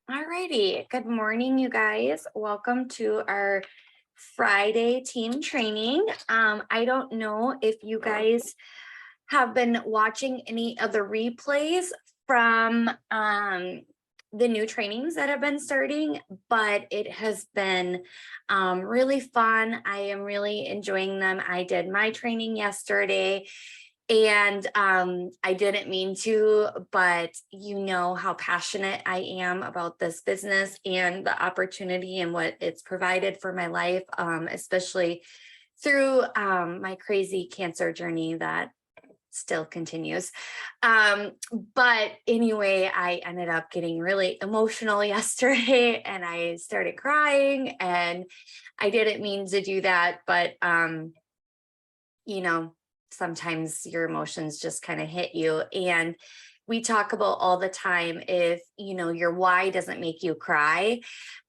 Alrighty, good morning, you guys. Welcome to our Friday team training. I don't know if you guys have been watching any of the replays from the new trainings that have been starting, but it has been really fun. I am really enjoying them. I did my training yesterday and I didn't mean to, but you know how passionate I am about this business and the opportunity and what it's provided for my life, especially through my crazy cancer journey that still continues. But anyway, I ended up getting really emotional yesterday and I started crying, and I didn't mean to do that, but you know, sometimes your emotions just kind of hit you. And we talk about all the time, if your why doesn't make you cry,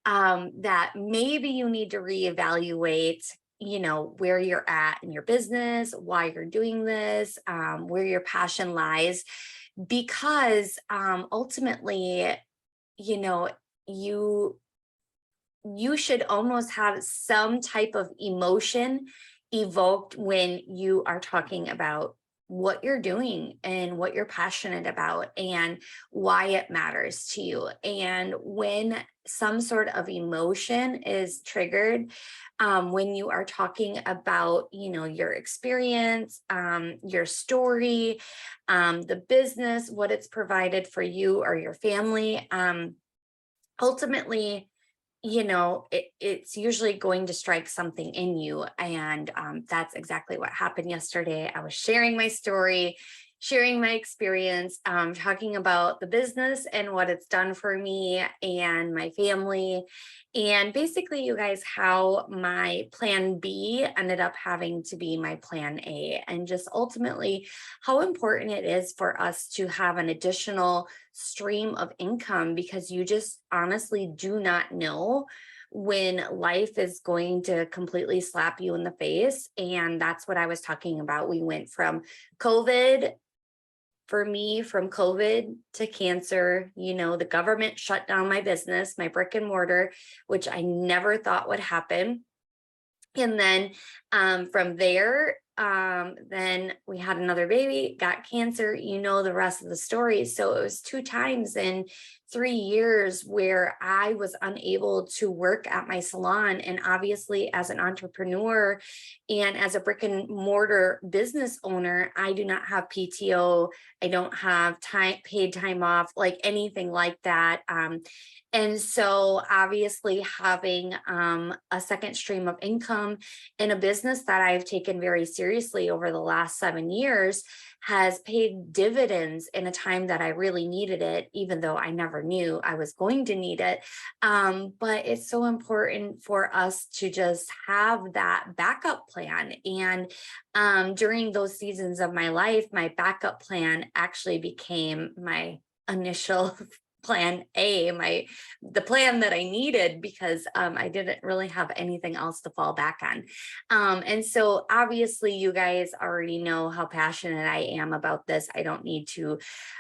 that maybe you need to reevaluate where you're at in your business, why you're doing this, where your passion lies, because ultimately, you know you you should almost have some type of emotion evoked when you are talking about what you're doing and what you're passionate about and why it matters to you. And when some sort of emotion is triggered, when you are talking about, your experience, your story, the business, what it's provided for you or your family, ultimately, it's usually going to strike something in you. And that's exactly what happened yesterday. I was sharing my story, sharing my experience, talking about the business and what it's done for me and my family. And basically, you guys, how my plan B ended up having to be my plan A, and just ultimately how important it is for us to have an additional stream of income, because you just honestly do not know when life is going to completely slap you in the face. And that's what I was talking about. We went from COVID, for me, from COVID to cancer. The government shut down my business, my brick and mortar, which I never thought would happen. And then from there, then we had another baby, got cancer, the rest of the story. So it was 2 times in 3 years where I was unable to work at my salon. And obviously, as an entrepreneur and as a brick and mortar business owner, I do not have PTO. I don't have paid time off, like anything like that. And so obviously having a second stream of income in a business that I've taken very seriously over the last 7 years has paid dividends in a time that I really needed it, even though I never knew I was going to need it. But it's so important for us to just have that backup plan. And during those seasons of my life, my backup plan actually became my initial plan A, the plan that I needed, because I didn't really have anything else to fall back on. And so obviously you guys already know how passionate I am about this. I don't need to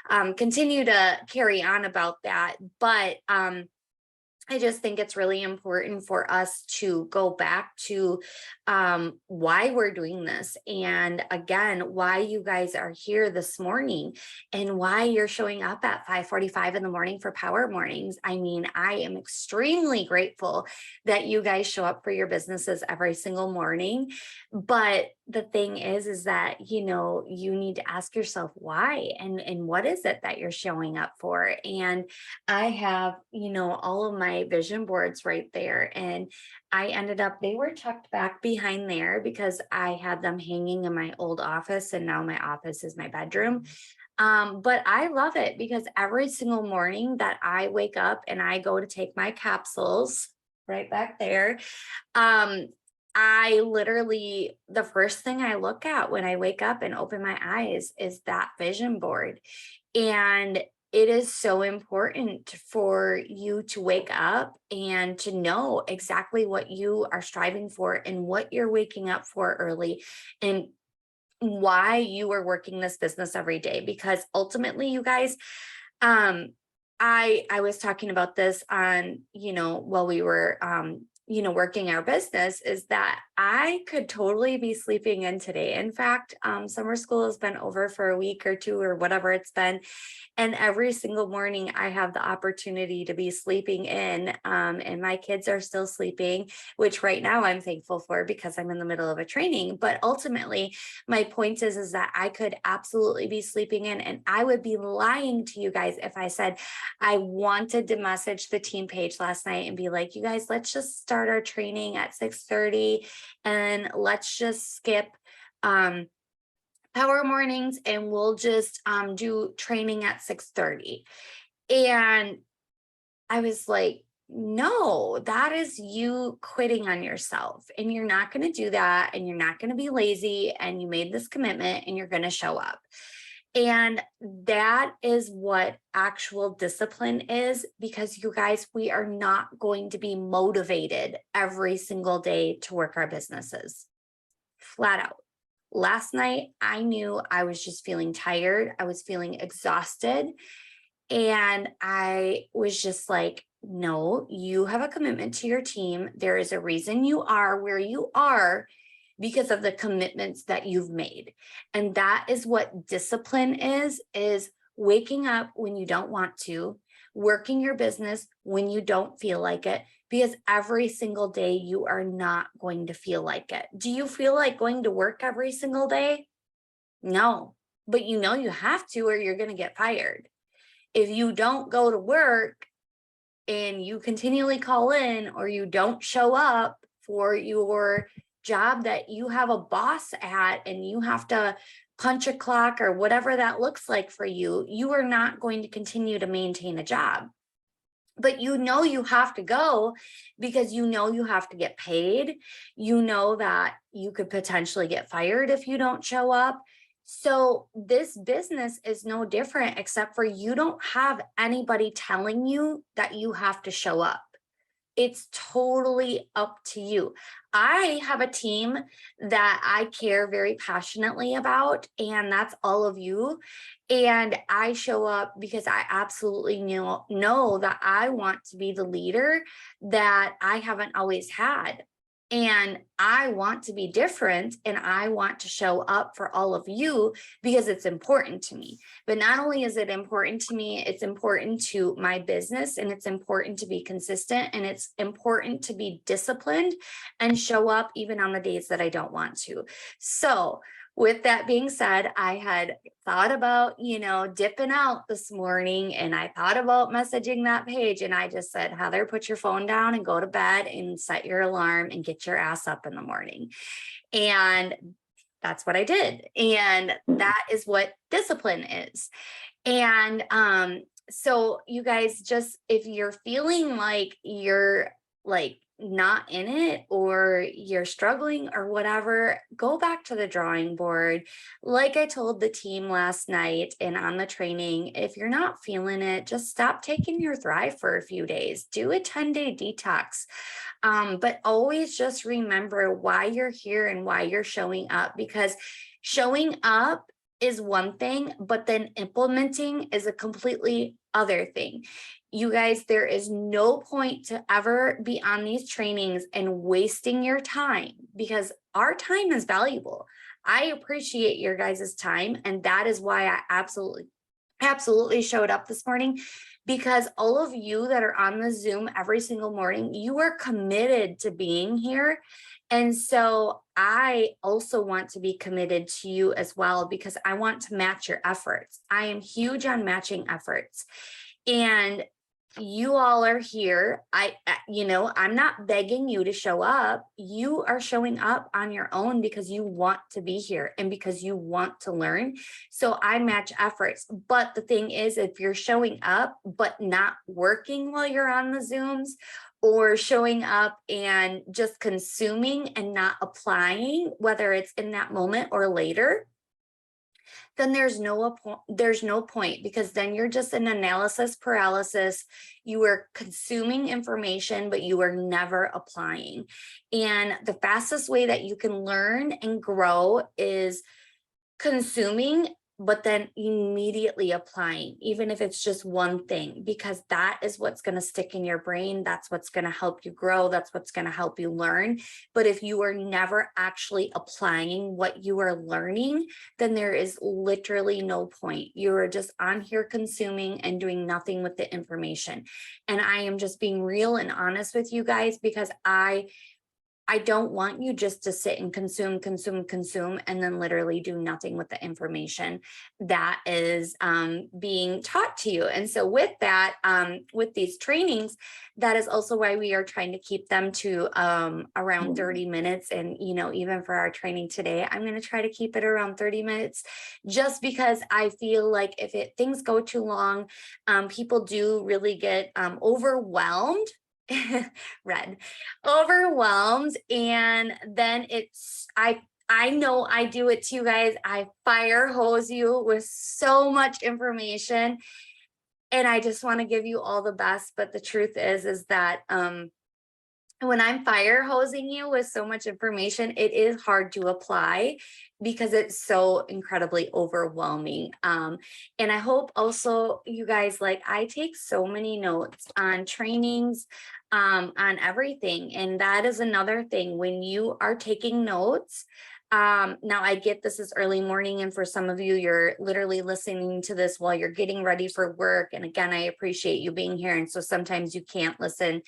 continue to carry on about that, but I just think it's really important for us to go back to why we're doing this. And again, why you guys are here this morning and why you're showing up at 5:45 in the morning for Power Mornings. I mean, I am extremely grateful that you guys show up for your businesses every single morning. But the thing is that, you need to ask yourself why, and what is it that you're showing up for? And I have, all of my vision boards right there. And I ended up, they were tucked back behind there because I had them hanging in my old office, and now my office is my bedroom. But I love it because every single morning that I wake up and I go to take my capsules right back there, um, I literally, the first thing I look at when I wake up and open my eyes is that vision board. And it is so important for you to wake up and to know exactly what you are striving for and what you're waking up for early, and why you are working this business every day. Because ultimately, you guys, um, I was talking about this on, while we were, working our business, is that I could totally be sleeping in today. In fact, summer school has been over for a week or two or whatever it's been. And every single morning I have the opportunity to be sleeping in, and my kids are still sleeping, which right now I'm thankful for because I'm in the middle of a training. But ultimately, my point is that I could absolutely be sleeping in, and I would be lying to you guys if I said I wanted to message the team page last night and be like, you guys, let's just start our training at 6:30 and let's just skip power mornings and we'll just do training at 6:30. And I was like, no, that is you quitting on yourself. And you're not going to do that. And you're not going to be lazy. And you made this commitment and you're going to show up. And that is what actual discipline is, because you guys, we are not going to be motivated every single day to work our businesses. Flat out. Last night, I knew I was just feeling tired. I was feeling exhausted. And I was just like, no, you have a commitment to your team. There is a reason you are where you are because of the commitments that you've made. And that is what discipline is waking up when you don't want to, working your business when you don't feel like it, because every single day you are not going to feel like it. Do you feel like going to work every single day? No, but you have to, or you're going to get fired. If you don't go to work and you continually call in, or you don't show up for your job that you have a boss at and you have to punch a clock or whatever that looks like for you, you are not going to continue to maintain a job. But you have to go because you have to get paid. You know that you could potentially get fired if you don't show up. So this business is no different, except for you don't have anybody telling you that you have to show up. It's totally up to you. I have a team that I care very passionately about, and that's all of you. And I show up because I absolutely know that I want to be the leader that I haven't always had. And I want to be different, and I want to show up for all of you because it's important to me. But not only is it important to me, it's important to my business, and it's important to be consistent, and it's important to be disciplined and show up even on the days that I don't want to. So with that being said, I had thought about, dipping out this morning, and I thought about messaging that page, and I just said, Heather, put your phone down and go to bed and set your alarm and get your ass up in the morning. And that's what I did. And that is what discipline is. And so you guys, just if you're feeling like you're like not in it, or you're struggling or whatever, go back to the drawing board. Like I told the team last night and on the training, if you're not feeling it, just stop taking your Thrive for a few days. Do a 10-day detox. But always just remember why you're here and why you're showing up, because showing up is one thing, but then implementing is a completely other thing. You guys, there is no point to ever be on these trainings and wasting your time, because our time is valuable. I appreciate your guys' time. And that is why I absolutely showed up this morning, because all of you that are on the Zoom every single morning, you are committed to being here. And so I also want to be committed to you as well, because I want to match your efforts. I am huge on matching efforts. And you all are here. I'm not begging you to show up. You are showing up on your own because you want to be here and because you want to learn. So I match efforts. But the thing is, if you're showing up but not working while you're on the Zooms, or showing up and just consuming and not applying, whether it's in that moment or later, then there's no point, because then you're just in analysis paralysis. You are consuming information, but you are never applying. And the fastest way that you can learn and grow is consuming, but then immediately applying, even if it's just one thing, because that is what's going to stick in your brain. That's what's going to help you grow. That's what's going to help you learn. But if you are never actually applying what you are learning, then there is literally no point. You are just on here consuming and doing nothing with the information. And I am just being real and honest with you guys, because I don't want you just to sit and consume, and then literally do nothing with the information that is being taught to you. And so with that, with these trainings, that is also why we are trying to keep them to around 30 minutes. And, even for our training today, I'm going to try to keep it around 30 minutes, just because I feel like if things go too long, people do really get overwhelmed. Red, overwhelmed. And then I know I do it to you guys. I fire hose you with so much information, and I just want to give you all the best. But the truth is that when I'm fire hosing you with so much information, it is hard to apply because it's so incredibly overwhelming. And I hope also you guys, like, I take so many notes on trainings, on everything. And that is another thing. When you are taking notes, now I get this is early morning, and for some of you, you're literally listening to this while you're getting ready for work. And again, I appreciate you being here. And so sometimes you can't listen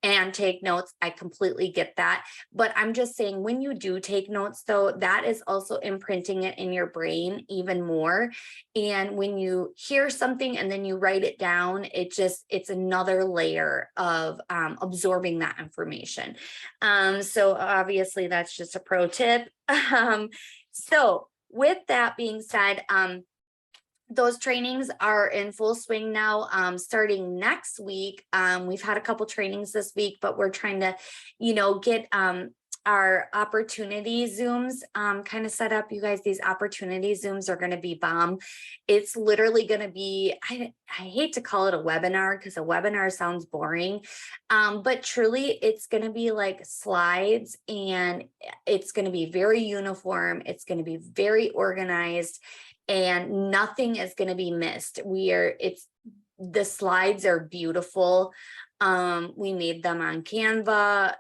and take notes. I completely get that. But I'm just saying, when you do take notes, though, that is also imprinting it in your brain even more. And when you hear something and then you write it down, it's another layer of absorbing that information. So obviously that's just a pro tip. So with that being said, those trainings are in full swing now, starting next week. We've had a couple trainings this week, but we're trying to, get our opportunity Zooms kind of set up. You guys, these opportunity Zooms are going to be bomb. It's literally going to be, I hate to call it a webinar because a webinar sounds boring, but truly it's going to be like slides, and it's going to be very uniform. It's going to be very organized, and nothing is going to be missed. The slides are beautiful. We made them on Canva.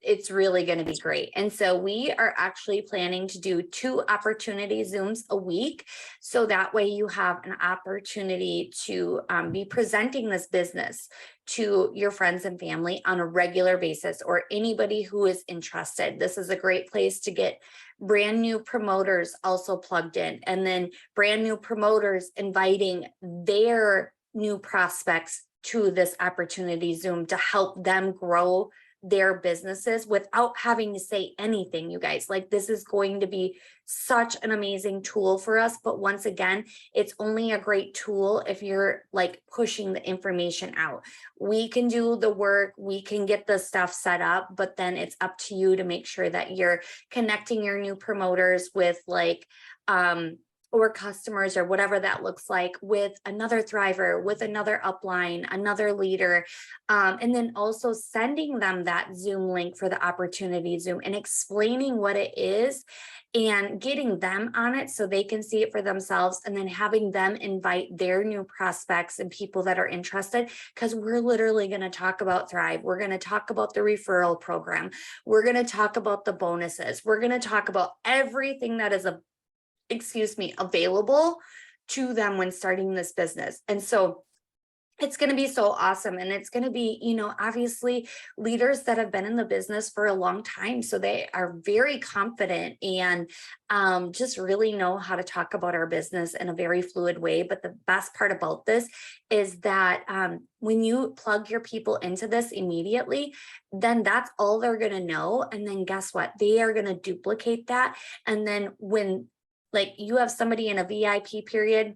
It's really going to be great. And so we are actually planning to do 2 opportunity Zooms a week. So that way you have an opportunity to be presenting this business to your friends and family on a regular basis, or anybody who is interested. This is a great place to get brand new promoters also plugged in, and then brand new promoters inviting their new prospects to this opportunity Zoom to help them grow their businesses without having to say anything. You guys, like, this is going to be such an amazing tool for us. But once again, it's only a great tool if you're like pushing the information out. We can do the work, we can get the stuff set up, but then it's up to you to make sure that you're connecting your new promoters with or customers, or whatever that looks like, with another thriver, with another upline, another leader, and then also sending them that Zoom link for the opportunity Zoom and explaining what it is and getting them on it so they can see it for themselves, and then having them invite their new prospects and people that are interested, because we're literally going to talk about Thrive. We're going to talk about the referral program. We're going to talk about the bonuses. We're going to talk about everything that is available to them when starting this business. And so it's going to be so awesome. And it's going to be, obviously leaders that have been in the business for a long time. So they are very confident and just really know how to talk about our business in a very fluid way. But the best part about this is that when you plug your people into this immediately, then that's all they're going to know. And then guess what? They are going to duplicate that. And then when you have somebody in a VIP period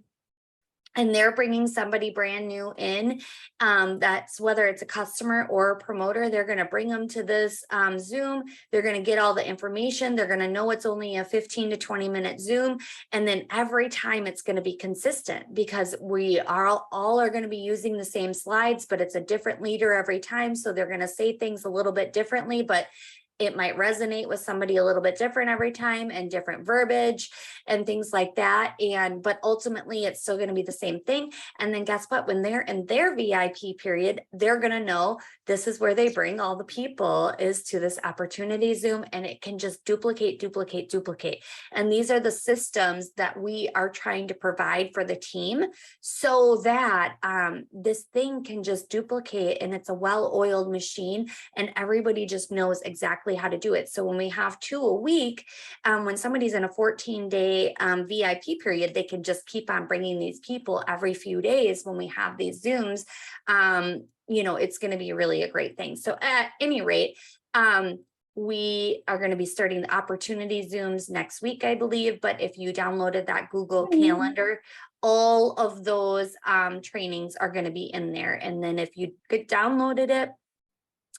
and they're bringing somebody brand new in, that's whether it's a customer or a promoter, they're going to bring them to this Zoom. They're going to get all the information. They're going to know it's only a 15 to 20 minute Zoom. And then every time it's going to be consistent, because we are all are going to be using the same slides, but it's a different leader every time. So they're going to say things a little bit differently, but it might resonate with somebody a little bit different every time and different verbiage and things like that. But ultimately it's still going to be the same thing. And then guess what? When they're in their VIP period, they're going to know this is where they bring all the people is to this opportunity Zoom, and it can just duplicate. And these are the systems that we are trying to provide for the team so that this thing can just duplicate, and it's a well-oiled machine and everybody just knows exactly how to do it. So when we have 2 a week, when somebody's in a 14-day VIP period, they can just keep on bringing these people every few days when we have these Zooms. It's going to be really a great thing. So at any rate, we are going to be starting the opportunity Zooms next week, I believe. But if you downloaded that Google Calendar, all of those trainings are going to be in there. And then if you downloaded it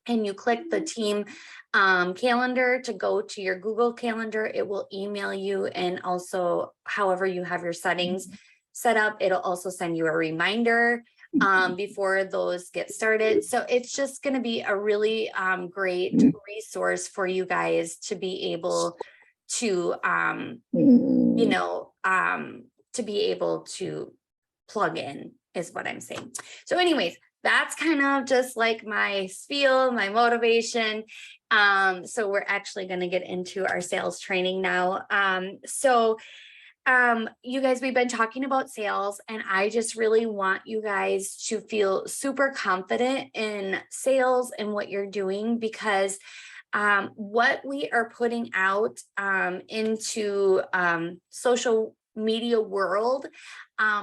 and you click the team calendar to go to your Google Calendar, it will email you. And also, however you have your settings set up, it'll also send you a reminder before those get started. So it's just going to be a really great resource for you guys to be able to, to be able to plug in is what I'm saying. So anyways, that's kind of just like my spiel, my motivation. So we're actually going to get into our sales training now. You guys, we've been talking about sales, and I just really want you guys to feel super confident in sales and what you're doing, because what we are putting out into social media world,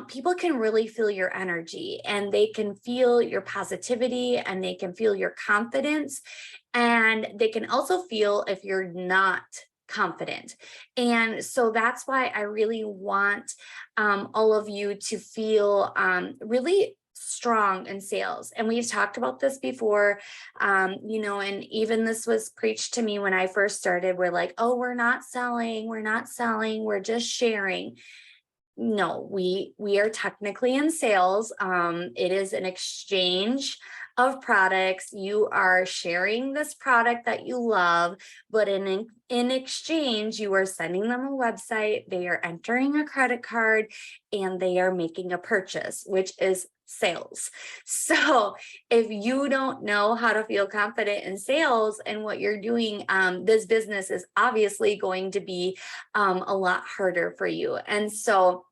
people can really feel your energy, and they can feel your positivity, and they can feel your confidence, and they can also feel if you're not confident. And so that's why I really want all of you to feel really strong in sales. And we've talked about this before, and even this was preached to me when I first started. We're like, oh, we're not selling, we're just sharing. No, we are technically in sales. It is an exchange of products. You are sharing this product that you love, but in exchange, you are sending them a website, they are entering a credit card, and they are making a purchase, which is sales. So if you don't know how to feel confident in sales and what you're doing, this business is obviously going to be a lot harder for you. And so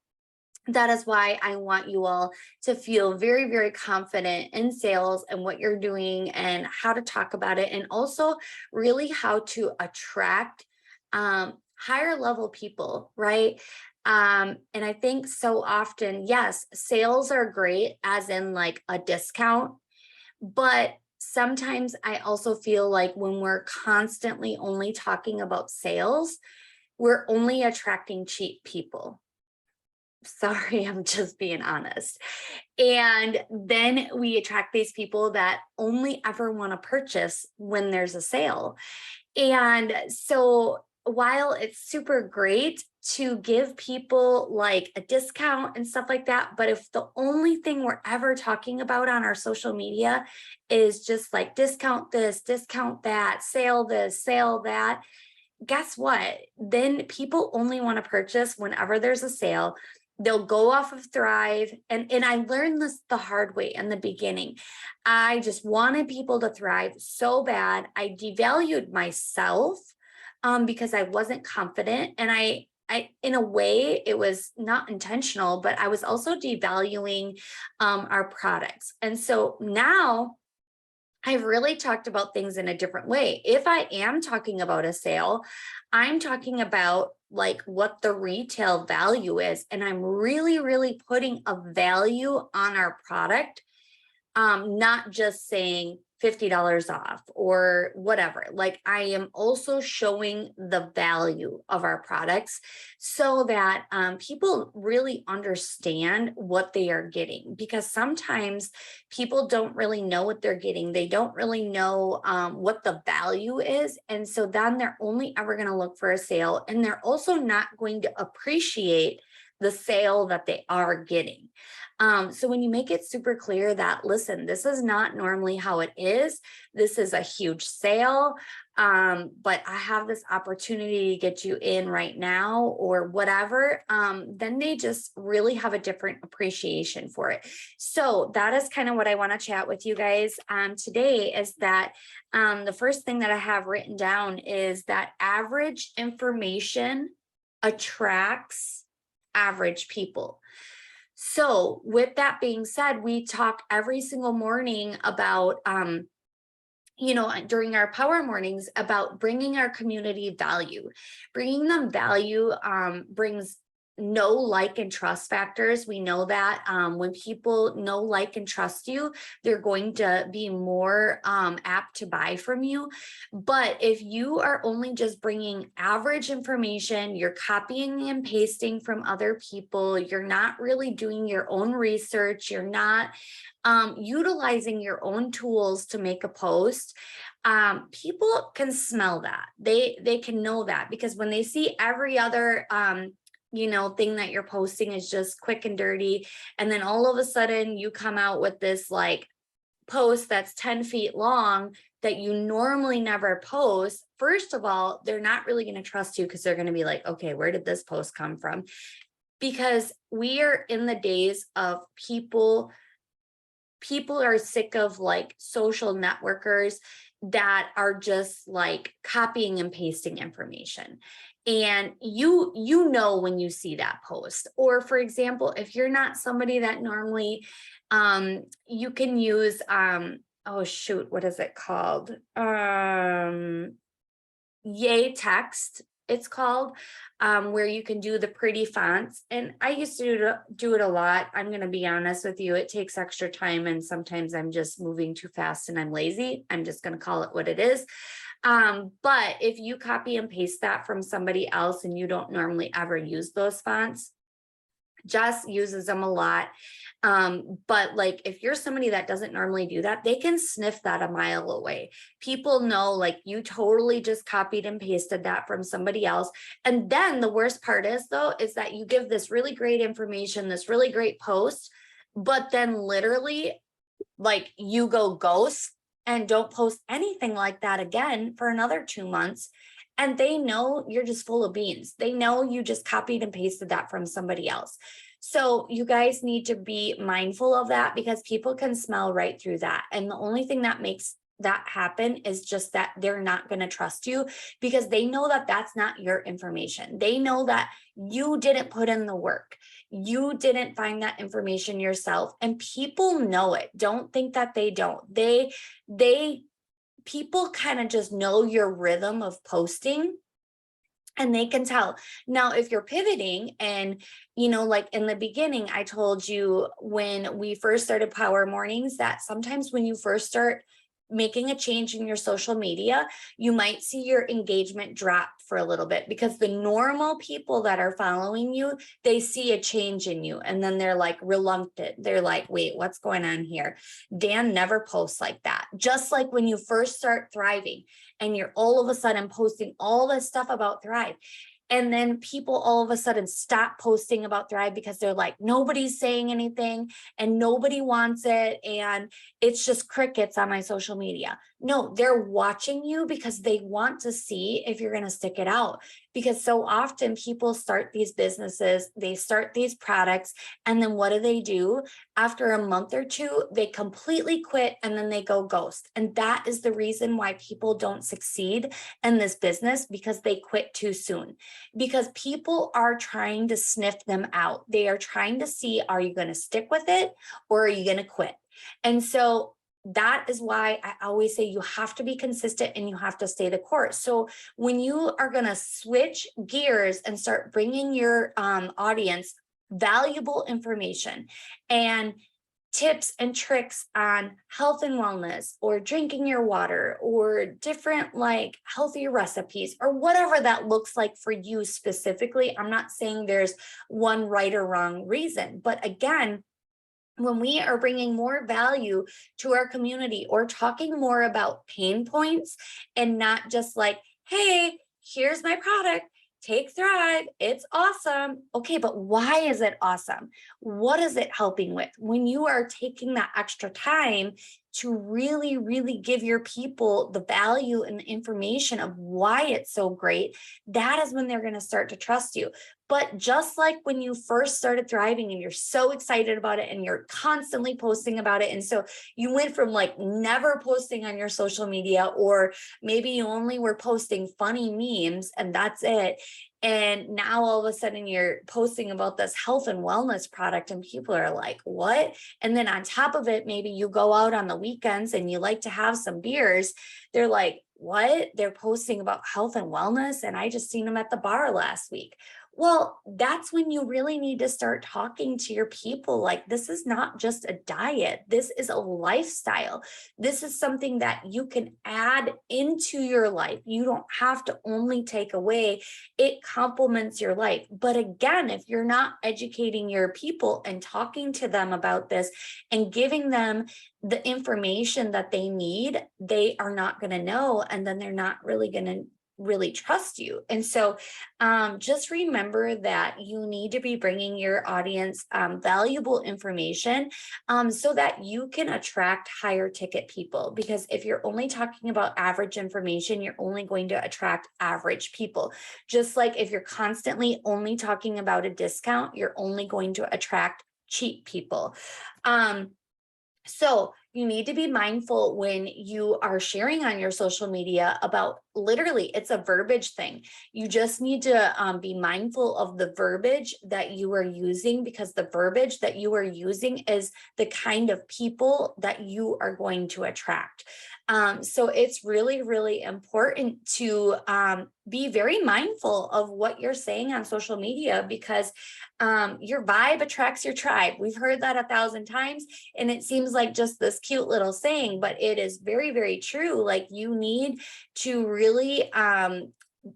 that is why I want you all to feel very, very confident in sales and what you're doing and how to talk about it, and also really how to attract higher level people, right? And I think so often, yes, sales are great as in like a discount, but sometimes I also feel like when we're constantly only talking about sales, we're only attracting cheap people. Sorry, I'm just being honest. And then we attract these people that only ever want to purchase when there's a sale. And so while it's super great to give people like a discount and stuff like that, but if the only thing we're ever talking about on our social media is just like discount this, discount that, sale this, sale that, guess what? Then people only want to purchase whenever there's a sale. They'll go off of Thrive. And I learned this the hard way in the beginning. I just wanted people to thrive so bad. I devalued myself because I wasn't confident. And I, in a way, it was not intentional, but I was also devaluing our products. And so now I've really talked about things in a different way. If I am talking about a sale, I'm talking about like what the retail value is. And I'm really, really putting a value on our product, not just saying $50 off or whatever. Like I am also showing the value of our products so that people really understand what they are getting, because sometimes people don't really know what they're getting. They don't really know what the value is. And so then they're only ever going to look for a sale, and they're also not going to appreciate the sale that they are getting. So when you make it super clear that, listen, this is not normally how it is, this is a huge sale, but I have this opportunity to get you in right now or whatever, then they just really have a different appreciation for it. So that is kind of what I want to chat with you guys today, is that the first thing that I have written down is that average information attracts average people. So with that being said, we talk every single morning about, during our power mornings, about bringing our community value. Bringing them value brings know, like, and trust factors. We know that when people know, like, and trust you, they're going to be more apt to buy from you. But if you are only just bringing average information, you're copying and pasting from other people, you're not really doing your own research, you're not utilizing your own tools to make a post, people can smell that. They can know that, because when they see every other thing that you're posting is just quick and dirty, and then all of a sudden you come out with this like post that's 10 feet long that you normally never post. First of all, they're not really going to trust you, because they're going to be like, okay, where did this post come from? Because we are in the days of people are sick of like social networkers that are just like copying and pasting information. And you know when you see that post. Or for example, if you're not somebody that normally you can use oh shoot, what is it called? Yay Text, it's called, where you can do the pretty fonts. And I used to do it a lot. I'm going to be honest with you. It takes extra time, and sometimes I'm just moving too fast and I'm lazy. I'm just going to call it what it is. But if you copy and paste that from somebody else and you don't normally ever use those fonts, Jess uses them a lot. But like, if you're somebody that doesn't normally do that, they can sniff that a mile away. People know like you totally just copied and pasted that from somebody else. And then the worst part is though, is that you give this really great information, this really great post, but then literally like you go ghost and don't post anything like that again for another 2 months. And they know you're just full of beans. They know you just copied and pasted that from somebody else. So you guys need to be mindful of that, because people can smell right through that. And the only thing that makes that happen is just that they're not going to trust you, because they know that that's not your information. They know that you didn't put in the work. You didn't find that information yourself, and people know it. Don't think that they don't. People kind of just know your rhythm of posting, and they can tell. Now, if you're pivoting and, like in the beginning, I told you when we first started Power Mornings that sometimes when you first start making a change in your social media, you might see your engagement drop for a little bit, because the normal people that are following you, they see a change in you and then they're like reluctant. They're like, wait, what's going on here? Dan never posts like that. Just like when you first start thriving and you're all of a sudden posting all this stuff about Thrive. And then people all of a sudden stop posting about Thrive because they're like, nobody's saying anything and nobody wants it. And it's just crickets on my social media. No, they're watching you because they want to see if you're going to stick it out. Because so often people start these businesses, they start these products, and then what do? After a month or two, they completely quit and then they go ghost. And that is the reason why people don't succeed in this business, because they quit too soon. Because people are trying to sniff them out. They are trying to see, are you going to stick with it or are you going to quit? And so that is why I always say you have to be consistent and you have to stay the course. So when you are going to switch gears and start bringing your audience valuable information and tips and tricks on health and wellness, or drinking your water, or different like healthy recipes, or whatever that looks like for you specifically. I'm not saying there's one right or wrong reason, but again, when we are bringing more value to our community or talking more about pain points and not just like, hey, here's my product, take Thrive. It's awesome. Okay, but why is it awesome? What is it helping with? When you are taking that extra time to really, really give your people the value and the information of why it's so great, that is when they're going to start to trust you. But just like when you first started thriving and you're so excited about it and you're constantly posting about it. And so you went from like never posting on your social media, or maybe you only were posting funny memes and that's it. And now all of a sudden you're posting about this health and wellness product and people are like, what? And then on top of it, maybe you go out on the weekends and you like to have some beers. They're like, what? They're posting about health and wellness. And I just seen them at the bar last week. Well, that's when you really need to start talking to your people. Like, this is not just a diet. This is a lifestyle. This is something that you can add into your life. You don't have to only take away. It complements your life. But again, if you're not educating your people and talking to them about this and giving them the information that they need, they are not going to know. And then they're not really going to really trust you. And so just remember that you need to be bringing your audience valuable information so that you can attract higher ticket people. Because if you're only talking about average information, you're only going to attract average people. Just like if you're constantly only talking about a discount, you're only going to attract cheap people. So you need to be mindful when you are sharing on your social media about, literally, it's a verbiage thing. You just need to be mindful of the verbiage that you are using, because the verbiage that you are using is the kind of people that you are going to attract. So it's really, really important to be very mindful of what you're saying on social media, because your vibe attracts your tribe. We've heard that 1,000 times, and it seems like just this cute little saying, but it is very, very true. Like, you need to really and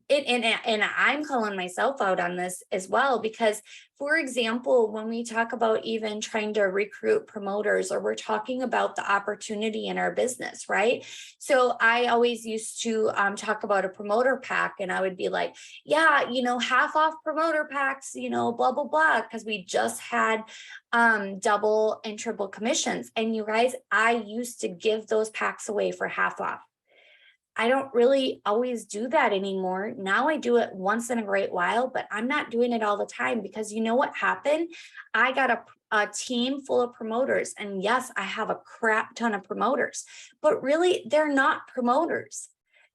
I'm calling myself out on this as well, because, for example, when we talk about even trying to recruit promoters, or we're talking about the opportunity in our business, right? So I always used to talk about a promoter pack, and I would be like, yeah, half off promoter packs, blah, blah, blah, because we just had double and triple commissions. And you guys, I used to give those packs away for half off. I don't really always do that anymore. Now I do it once in a great while, but I'm not doing it all the time, because you know what happened? I got a team full of promoters, and yes, I have a crap ton of promoters, but really they're not promoters.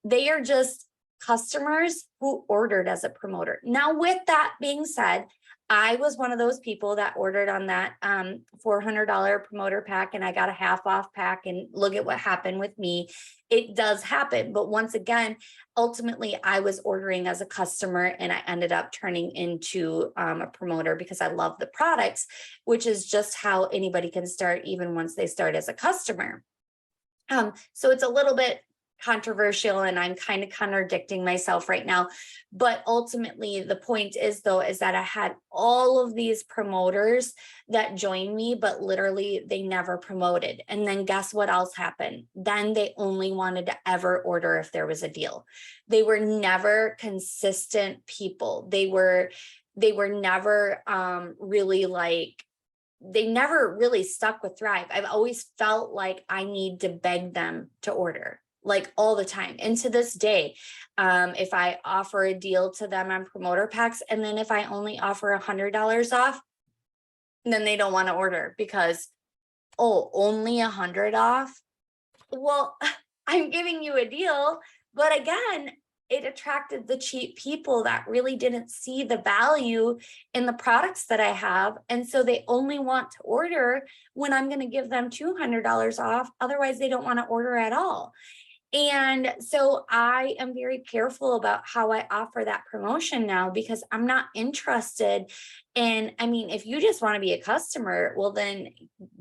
They are just customers who ordered as a promoter. Now, with that being said, I was one of those people that ordered on that $400 promoter pack, and I got a half off pack, and look at what happened with me. It does happen. But once again, ultimately, I was ordering as a customer, and I ended up turning into a promoter because I love the products, which is just how anybody can start, even once they start as a customer. So it's a little bit controversial, and I'm kind of contradicting myself right now. But ultimately, the point is, though, is that I had all of these promoters that joined me, but literally they never promoted. And then guess what else happened? Then they only wanted to ever order if there was a deal. They were never consistent people. They were never really like, they never really stuck with Thrive. I've always felt like I need to beg them to order, like, all the time. And to this day, if I offer a deal to them on promoter packs, and then if I only offer $100 off, then they don't want to order, because, oh, only 100 off. Well, I'm giving you a deal, but again, it attracted the cheap people that really didn't see the value in the products that I have. And so they only want to order when I'm going to give them $200 off. Otherwise, they don't want to order at all. And so I am very careful about how I offer that promotion now, because I'm not interested in, I mean, if you just want to be a customer, well, then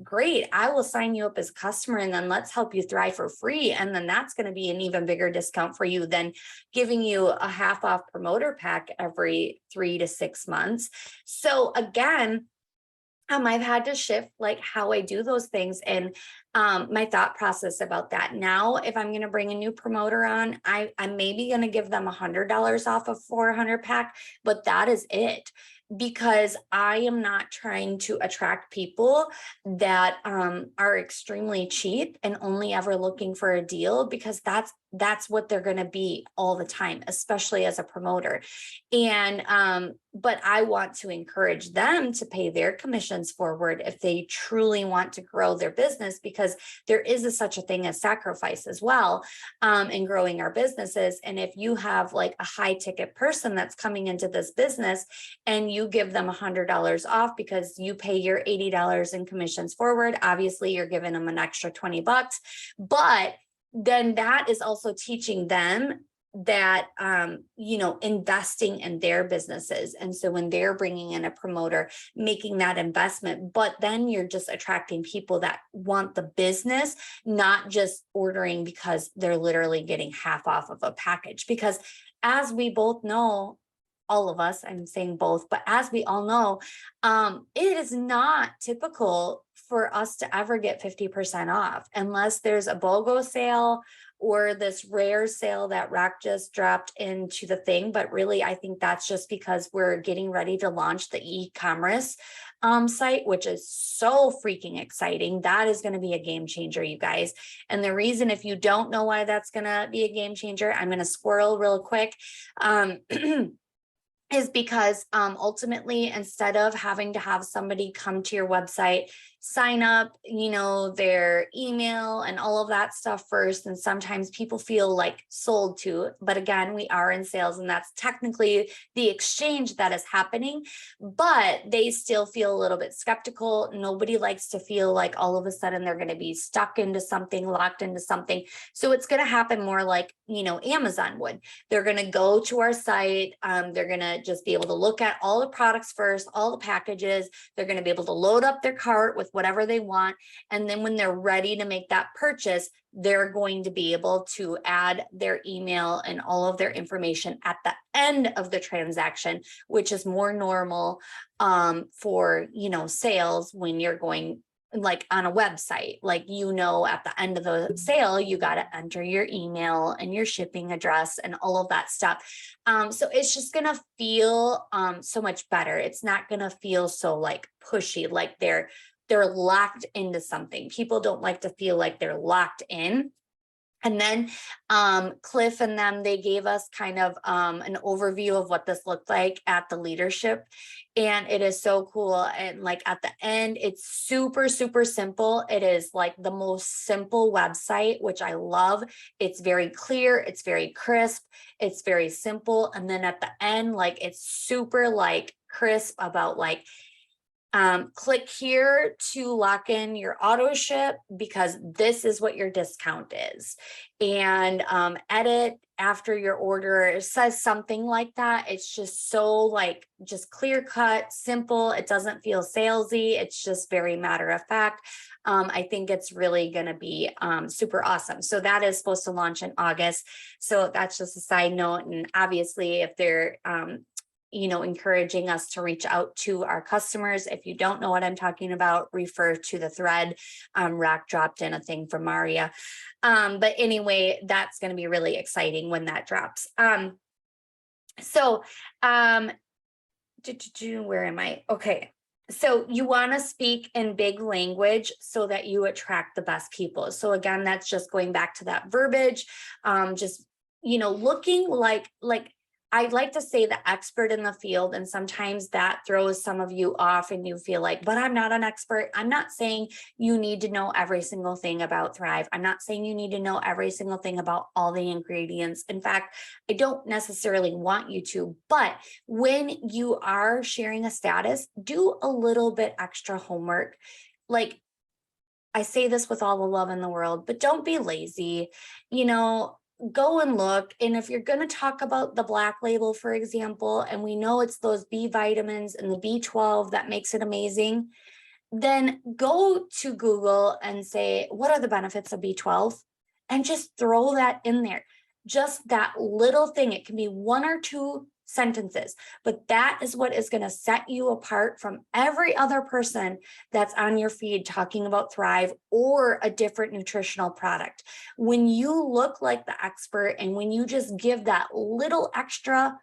great, I will sign you up as a customer, and then let's help you thrive for free. And then that's going to be an even bigger discount for you than giving you a half off promoter pack every 3 to 6 months. So again, I've had to shift like how I do those things and my thought process about that. Now, if I'm going to bring a new promoter on, I'm maybe going to give them $100 off a 400 pack, but that is it, because I am not trying to attract people that are extremely cheap and only ever looking for a deal, because that's what they're going to be all the time, especially as a promoter. And but I want to encourage them to pay their commissions forward if they truly want to grow their business, because there is such a thing as sacrifice as well in growing our businesses. And if you have like a high ticket person that's coming into this business and you give them $100 off because you pay your $80 in commissions forward, obviously you're giving them an extra $20, but then that is also teaching them that investing in their businesses. And so when they're bringing in a promoter, making that investment, but then you're just attracting people that want the business, not just ordering because they're literally getting half off of a package. Because as we both know, all of us, I'm saying both, but as we all know, it is not typical for us to ever get 50% off unless there's a BOGO sale or this rare sale that Rack just dropped into the thing. But really, I think that's just because we're getting ready to launch the e-commerce site, which is so freaking exciting. That is going to be a game changer, you guys. And the reason, if you don't know why that's going to be a game changer, I'm going to squirrel real quick. Is because ultimately, instead of having to have somebody come to your website, sign up, their email and all of that stuff first, and sometimes people feel like sold to, but again, we are in sales and that's technically the exchange that is happening, but they still feel a little bit skeptical. Nobody likes to feel like all of a sudden they're going to be stuck into something, locked into something. So it's going to happen more like, Amazon would. They're going to go to our site. They're going to just be able to look at all the products first, all the packages. They're going to be able to load up their cart with whatever they want. And then when they're ready to make that purchase, they're going to be able to add their email and all of their information at the end of the transaction, which is more normal for, sales when you're going like on a website, like, at the end of the sale, you got to enter your email and your shipping address and all of that stuff. So it's just going to feel so much better. It's not going to feel so like pushy, like they're locked into something. People don't like to feel like they're locked in. And then Cliff and them, they gave us kind of an overview of what this looked like at the leadership. And it is so cool. And like at the end, it's super, super simple. It is like the most simple website, which I love. It's very clear. It's very crisp. It's very simple. And then at the end, like it's super like crisp about like, click here to lock in your auto ship because this is what your discount is, and edit after your order. It says something like that. It's just so like just clear cut, simple. It doesn't feel salesy. It's just very matter of fact. I think it's really going to be super awesome. So that is supposed to launch in August. So that's just a side note. And obviously, if they're encouraging us to reach out to our customers. If you don't know what I'm talking about, refer to the thread. Rack dropped in a thing from Maria. But anyway, that's going to be really exciting when that drops. Where am I? Okay. So you want to speak in big language so that you attract the best people. So again, that's just going back to that verbiage, just, looking like I'd like to say the expert in the field, and sometimes that throws some of you off and you feel like, but I'm not an expert. I'm not saying you need to know every single thing about Thrive. I'm not saying you need to know every single thing about all the ingredients. In fact, I don't necessarily want you to, but when you are sharing a status, do a little bit extra homework. Like, I say this with all the love in the world, but don't be lazy. Go and look. And if you're going to talk about the Black Label, for example, and we know it's those B vitamins and the B12 that makes it amazing, then go to Google and say, what are the benefits of B12? And just throw that in there. Just that little thing. It can be one or two sentences, but that is what is going to set you apart from every other person that's on your feed talking about Thrive or a different nutritional product. When you look like the expert and when you just give that little extra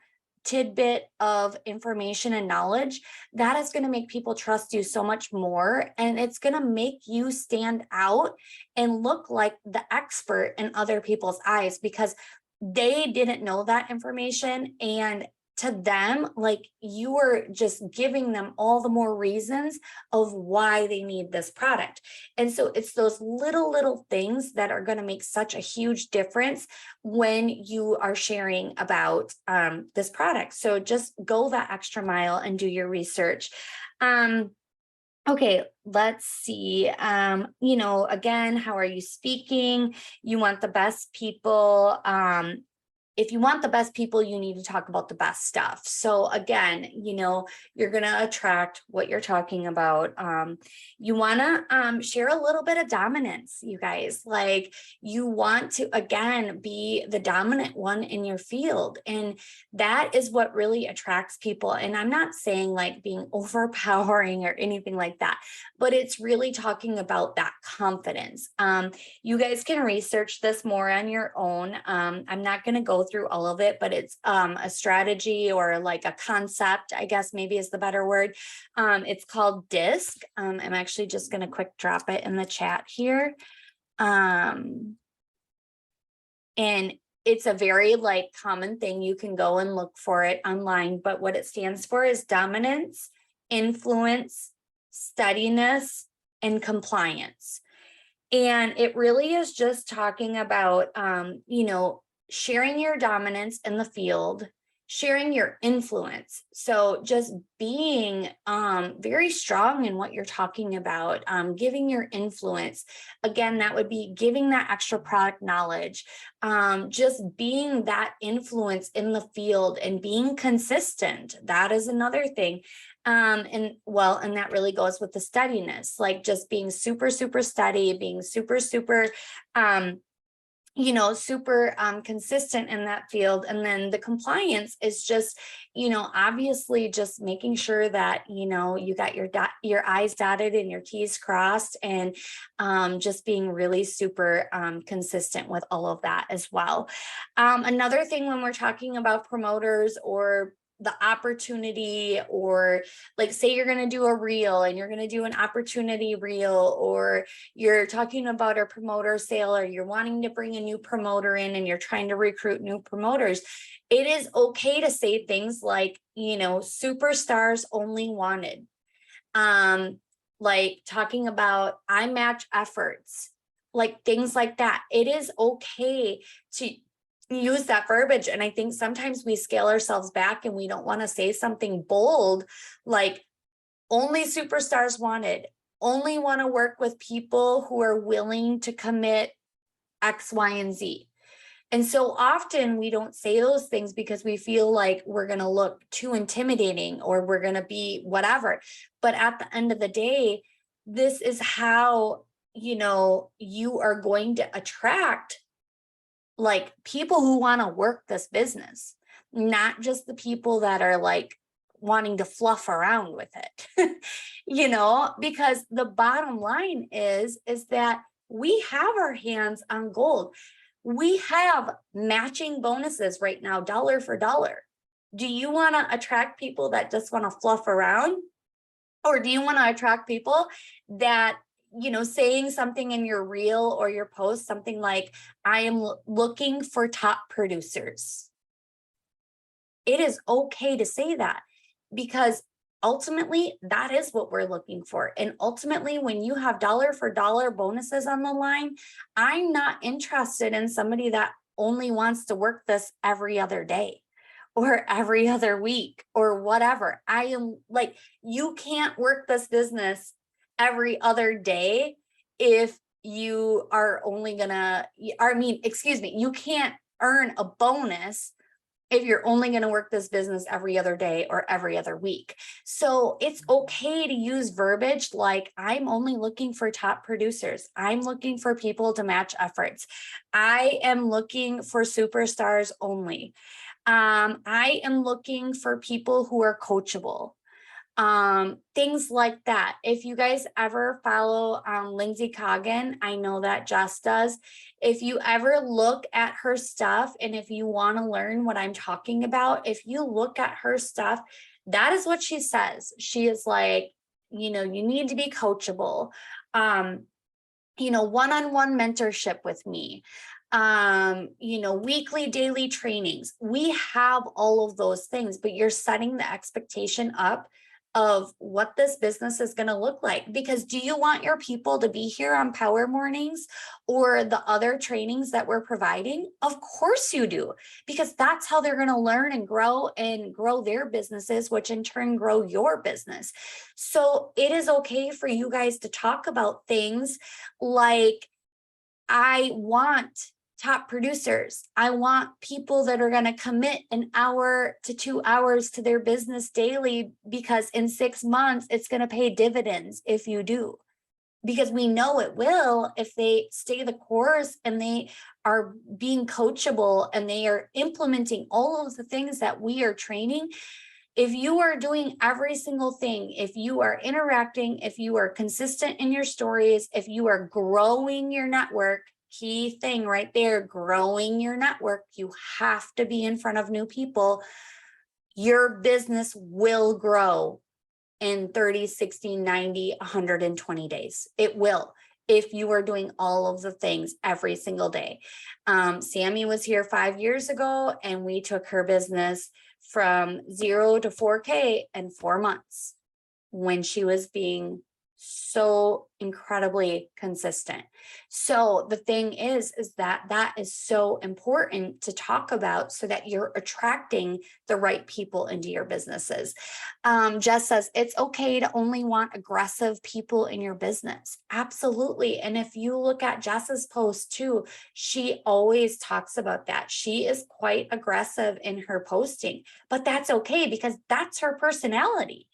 tidbit of information and knowledge, that is going to make people trust you so much more. And it's going to make you stand out and look like the expert in other people's eyes because they didn't know that information. And to them, like you are just giving them all the more reasons of why they need this product. And so it's those little things that are going to make such a huge difference when you are sharing about this product. So just go that extra mile and do your research. Okay, let's see. Again, how are you speaking? You want the best people. If you want the best people, you need to talk about the best stuff. So again, you're going to attract what you're talking about. You want to share a little bit of dominance, you guys. Like you want to, again, be the dominant one in your field. And that is what really attracts people. And I'm not saying like being overpowering or anything like that, but it's really talking about that confidence. You guys can research this more on your own. I'm not going to go through all of it, but it's a strategy or like a concept, I guess maybe is the better word. It's called DISC. I'm actually just going to quick drop it in the chat here. And it's a very like common thing. You can go and look for it online, but what it stands for is dominance, influence, steadiness, and compliance. And it really is just talking about, sharing your dominance in the field, sharing your influence. So just being very strong in what you're talking about, giving your influence. Again, that would be giving that extra product knowledge, just being that influence in the field and being consistent. That is another thing. And that really goes with the steadiness, like just being super steady, being super consistent in that field. And then the compliance is just, obviously just making sure that, you got your I's dotted and your T's crossed, and just being really super consistent with all of that as well. Another thing when we're talking about promoters or the opportunity, or like say you're going to do a reel and you're going to do an opportunity reel, or you're talking about a promoter sale, or you're wanting to bring a new promoter in and you're trying to recruit new promoters, it is okay to say things like, superstars only wanted, like talking about I match efforts, like things like that. It is okay to use that verbiage. And I think sometimes we scale ourselves back and we don't want to say something bold, like only superstars wanted, only want to work with people who are willing to commit X, Y, and Z. And so often we don't say those things because we feel like we're going to look too intimidating or we're going to be whatever. But at the end of the day, this is how, you are going to attract like people who want to work this business, not just the people that are like wanting to fluff around with it, because the bottom line is that we have our hands on gold. We have matching bonuses right now, dollar for dollar. Do you want to attract people that just want to fluff around? Or do you want to attract people that, saying something in your reel or your post, something like, I am looking for top producers? It is okay to say that, because ultimately that is what we're looking for. And ultimately, when you have dollar for dollar bonuses on the line, I'm not interested in somebody that only wants to work this every other day or every other week or whatever. I am like, you can't work this business every other day if you are only you can't earn a bonus if you're only going to work this business every other day or every other week. So it's okay to use verbiage like, I'm only looking for top producers. I'm looking for people to match efforts. I am looking for superstars only. I am looking for people who are coachable. Things like that. If you guys ever follow Lindsay Coggin, I know that Jess does. If you ever look at her stuff, and if you want to learn what I'm talking about, if you look at her stuff, that is what she says. She is like, you need to be coachable. One-on-one mentorship with me, weekly, daily trainings. We have all of those things, but you're setting the expectation up of what this business is going to look like. Because do you want your people to be here on Power Mornings or the other trainings that we're providing? Of course you do, because that's how they're going to learn and grow their businesses, which in turn grow your business. So it is okay for you guys to talk about things like, I want top producers. I want people that are going to commit an hour to 2 hours to their business daily, because in 6 months, it's going to pay dividends if you do. Because we know it will if they stay the course and they are being coachable and they are implementing all of the things that we are training. If you are doing every single thing, if you are interacting, if you are consistent in your stories, if you are growing your network, key thing right there, growing your network, you have to be in front of new people. Your business will grow in 30, 60, 90, 120 days. It will, if you are doing all of the things every single day. Sammy was here 5 years ago, and we took her business from 0 to 4K in 4 months, when she was being so incredibly consistent. So the thing is that is so important to talk about, so that you're attracting the right people into your businesses. Jess says it's okay to only want aggressive people in your business. Absolutely. And if you look at Jess's post too, she always talks about that. She is quite aggressive in her posting, but that's okay, because that's her personality.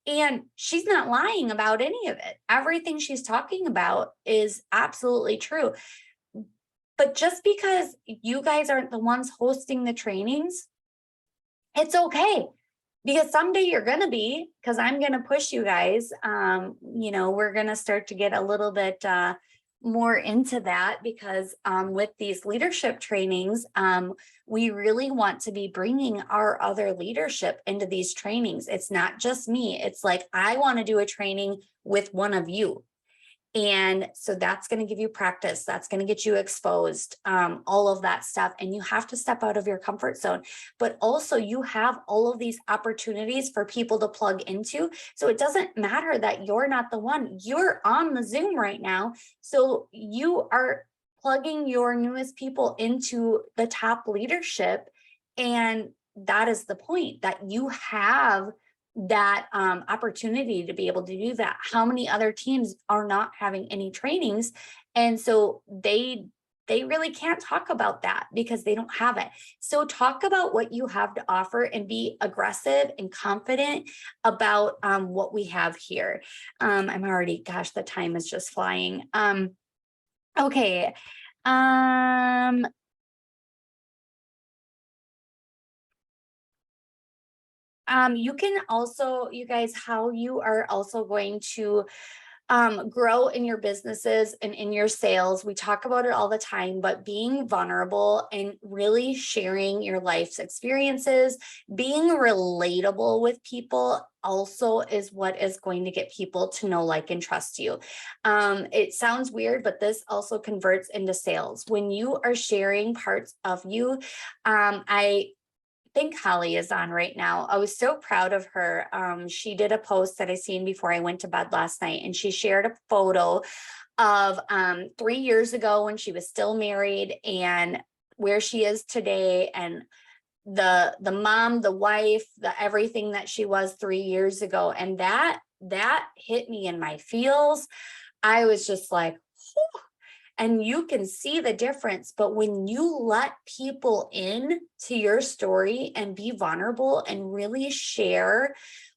And she's not lying about any of it. Everything she's talking about is absolutely true. But just because you guys aren't the ones hosting the trainings, it's okay. Because someday you're going to be, because I'm going to push you guys. We're going to start to get a little bit more into that, because with these leadership trainings, we really want to be bringing our other leadership into these trainings. It's not just me. It's like, I want to do a training with one of you. And so that's going to give you practice. That's going to get you exposed, all of that stuff. And you have to step out of your comfort zone. But also you have all of these opportunities for people to plug into. So it doesn't matter that you're not the one. You're on the Zoom right now. So you are plugging your newest people into the top leadership. And that is the point, that you have that opportunity to be able to do that. How many other teams are not having any trainings? And so they really can't talk about that, because they don't have it. So talk about what you have to offer and be aggressive and confident about what we have here. I'm already, gosh, the time is just flying. Okay. You can also, you guys, how you are also going to grow in your businesses and in your sales. We talk about it all the time, but being vulnerable and really sharing your life's experiences, being relatable with people also is what is going to get people to know, like, and trust you. It sounds weird, but this also converts into sales. When you are sharing parts of you, I think Holly is on right now. I was so proud of her. She did a post that I seen before I went to bed last night, and she shared a photo of 3 years ago when she was still married and where she is today, and the mom, the wife, the everything that she was 3 years ago. And that hit me in my feels. I was just like, whew. And you can see the difference. But when you let people in to your story and be vulnerable and really share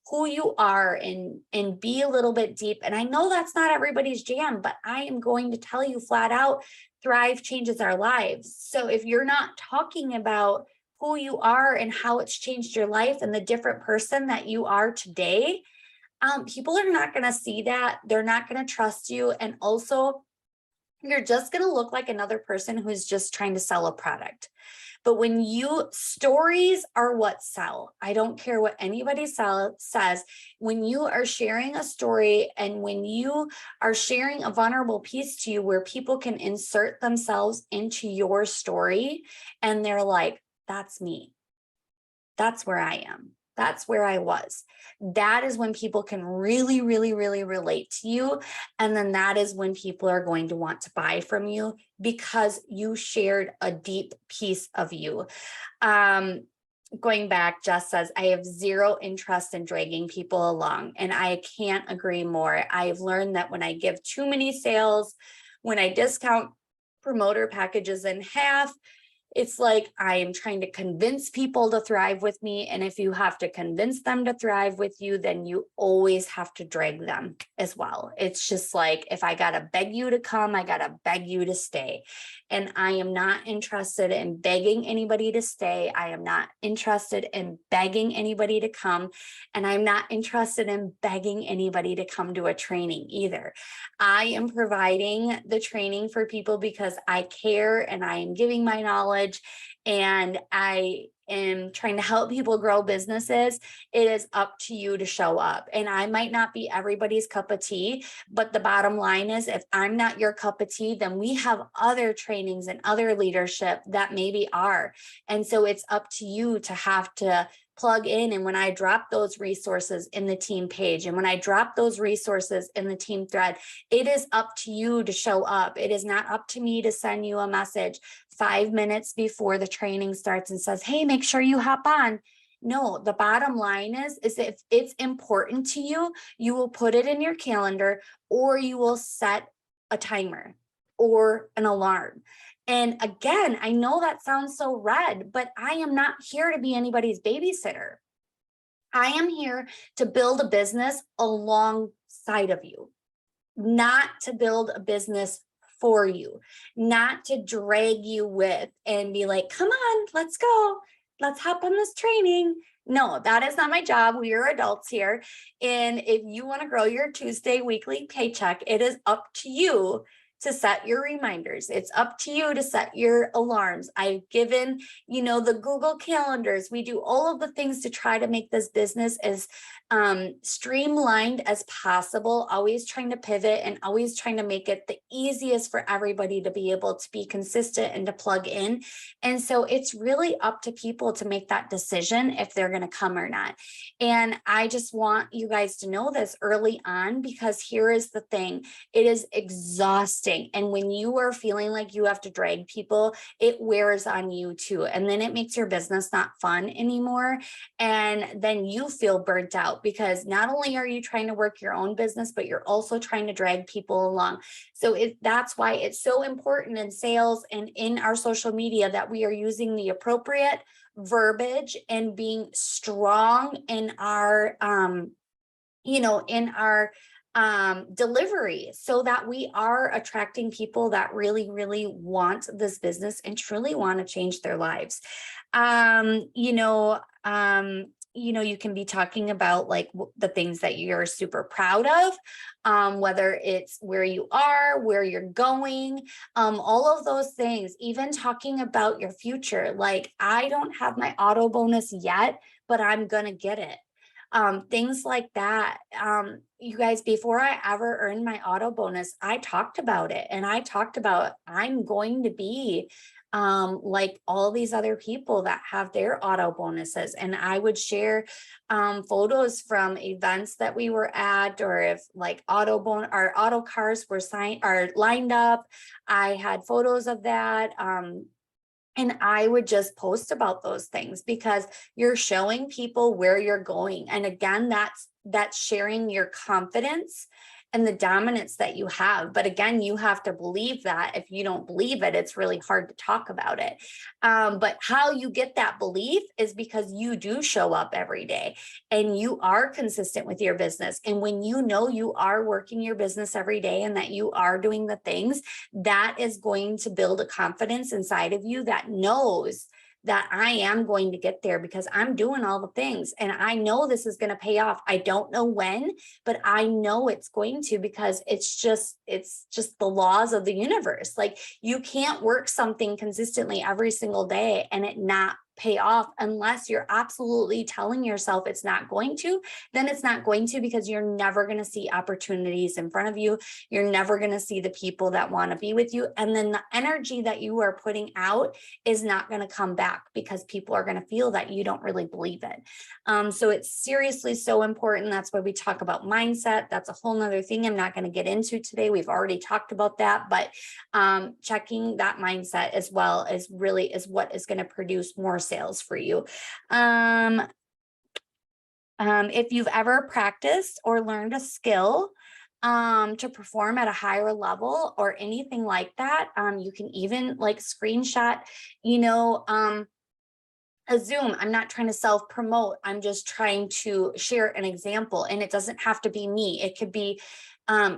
who you are and be a little bit deep, and I know that's not everybody's jam, but I am going to tell you flat out, Thrive changes our lives. So if you're not talking about who you are and how it's changed your life and the different person that you are today, people are not going to see that. They're not going to trust you. And also, you're just going to look like another person who's just trying to sell a product. But when stories are what sell. I don't care what anybody says. When you are sharing a story and when you are sharing a vulnerable piece to you where people can insert themselves into your story and they're like, that's me. That's where I am. That's where I was. That is when people can really, really, really relate to you. And then that is when people are going to want to buy from you because you shared a deep piece of you. Going back, Jess says, I have zero interest in dragging people along, and I can't agree more. I've learned that when I give too many sales, when I discount promoter packages in half, it's like I am trying to convince people to thrive with me. And if you have to convince them to thrive with you, then you always have to drag them as well. It's just like, if I got to beg you to come, I got to beg you to stay. And I am not interested in begging anybody to stay. I am not interested in begging anybody to come. And I'm not interested in begging anybody to come to a training either. I am providing the training for people because I care and I am giving my knowledge and I am trying to help people grow businesses. It is up to you to show up. And I might not be everybody's cup of tea, but the bottom line is if I'm not your cup of tea, then we have other trainings and other leadership that maybe are. And so it's up to you to have to plug in. And when I drop those resources in the team page, and when I drop those resources in the team thread, it is up to you to show up. It is not up to me to send you a message 5 minutes before the training starts and says, hey, make sure you hop on. No, the bottom line is if it's important to you, you will put it in your calendar or you will set a timer or an alarm. And again, I know that sounds so red, but I am not here to be anybody's babysitter. I am here to build a business alongside of you, not to build a business for you, not to drag you with and be like, come on, let's go. Let's hop on this training. No, that is not my job. We are adults here. And if you want to grow your Tuesday weekly paycheck, it is up to you to set your reminders. It's up to you to set your alarms. I've given, the Google calendars. We do all of the things to try to make this business as streamlined as possible, always trying to pivot and always trying to make it the easiest for everybody to be able to be consistent and to plug in. And so it's really up to people to make that decision if they're going to come or not. And I just want you guys to know this early on, because here is the thing. It is exhausting. And when you are feeling like you have to drag people, it wears on you too. And then it makes your business not fun anymore. And then you feel burnt out because not only are you trying to work your own business, but you're also trying to drag people along. So that's why it's so important in sales and in our social media that we are using the appropriate verbiage and being strong in our, delivery, so that we are attracting people that really, really want this business and truly want to change their lives. You can be talking about like the things that you're super proud of, whether it's where you are, where you're going, all of those things, even talking about your future. Like, I don't have my auto bonus yet, but I'm going to get it. Things like that. You guys, before I ever earned my auto bonus, I talked about it, and I talked about I'm going to be like all these other people that have their auto bonuses. And I would share photos from events that we were at, or if like our auto cars were lined up, I had photos of that. And I would just post about those things because you're showing people where you're going. And again, that's sharing your confidence and the dominance that you have. But again, you have to believe that. If you don't believe it, it's really hard to talk about it. But how you get that belief is because you do show up every day and you are consistent with your business. And when you know you are working your business every day and that you are doing the things, that is going to build a confidence inside of you that knows that I am going to get there because I'm doing all the things and I know this is going to pay off. I don't know when, but I know it's going to, because it's just the laws of the universe. Like, you can't work something consistently every single day and it not pay off unless you're absolutely telling yourself it's not going to. Then it's not going to, because you're never going to see opportunities in front of you. You're never going to see the people that want to be with you. And then the energy that you are putting out is not going to come back, because people are going to feel that you don't really believe it. So it's seriously so important. That's why we talk about mindset. That's a whole nother thing I'm not going to get into today. We've already talked about that, but checking that mindset as well is really is what is going to produce more sales for you. If you've ever practiced or learned a skill to perform at a higher level or anything like that, you can even like screenshot, a Zoom. I'm not trying to self-promote. I'm just trying to share an example, and it doesn't have to be me. It could be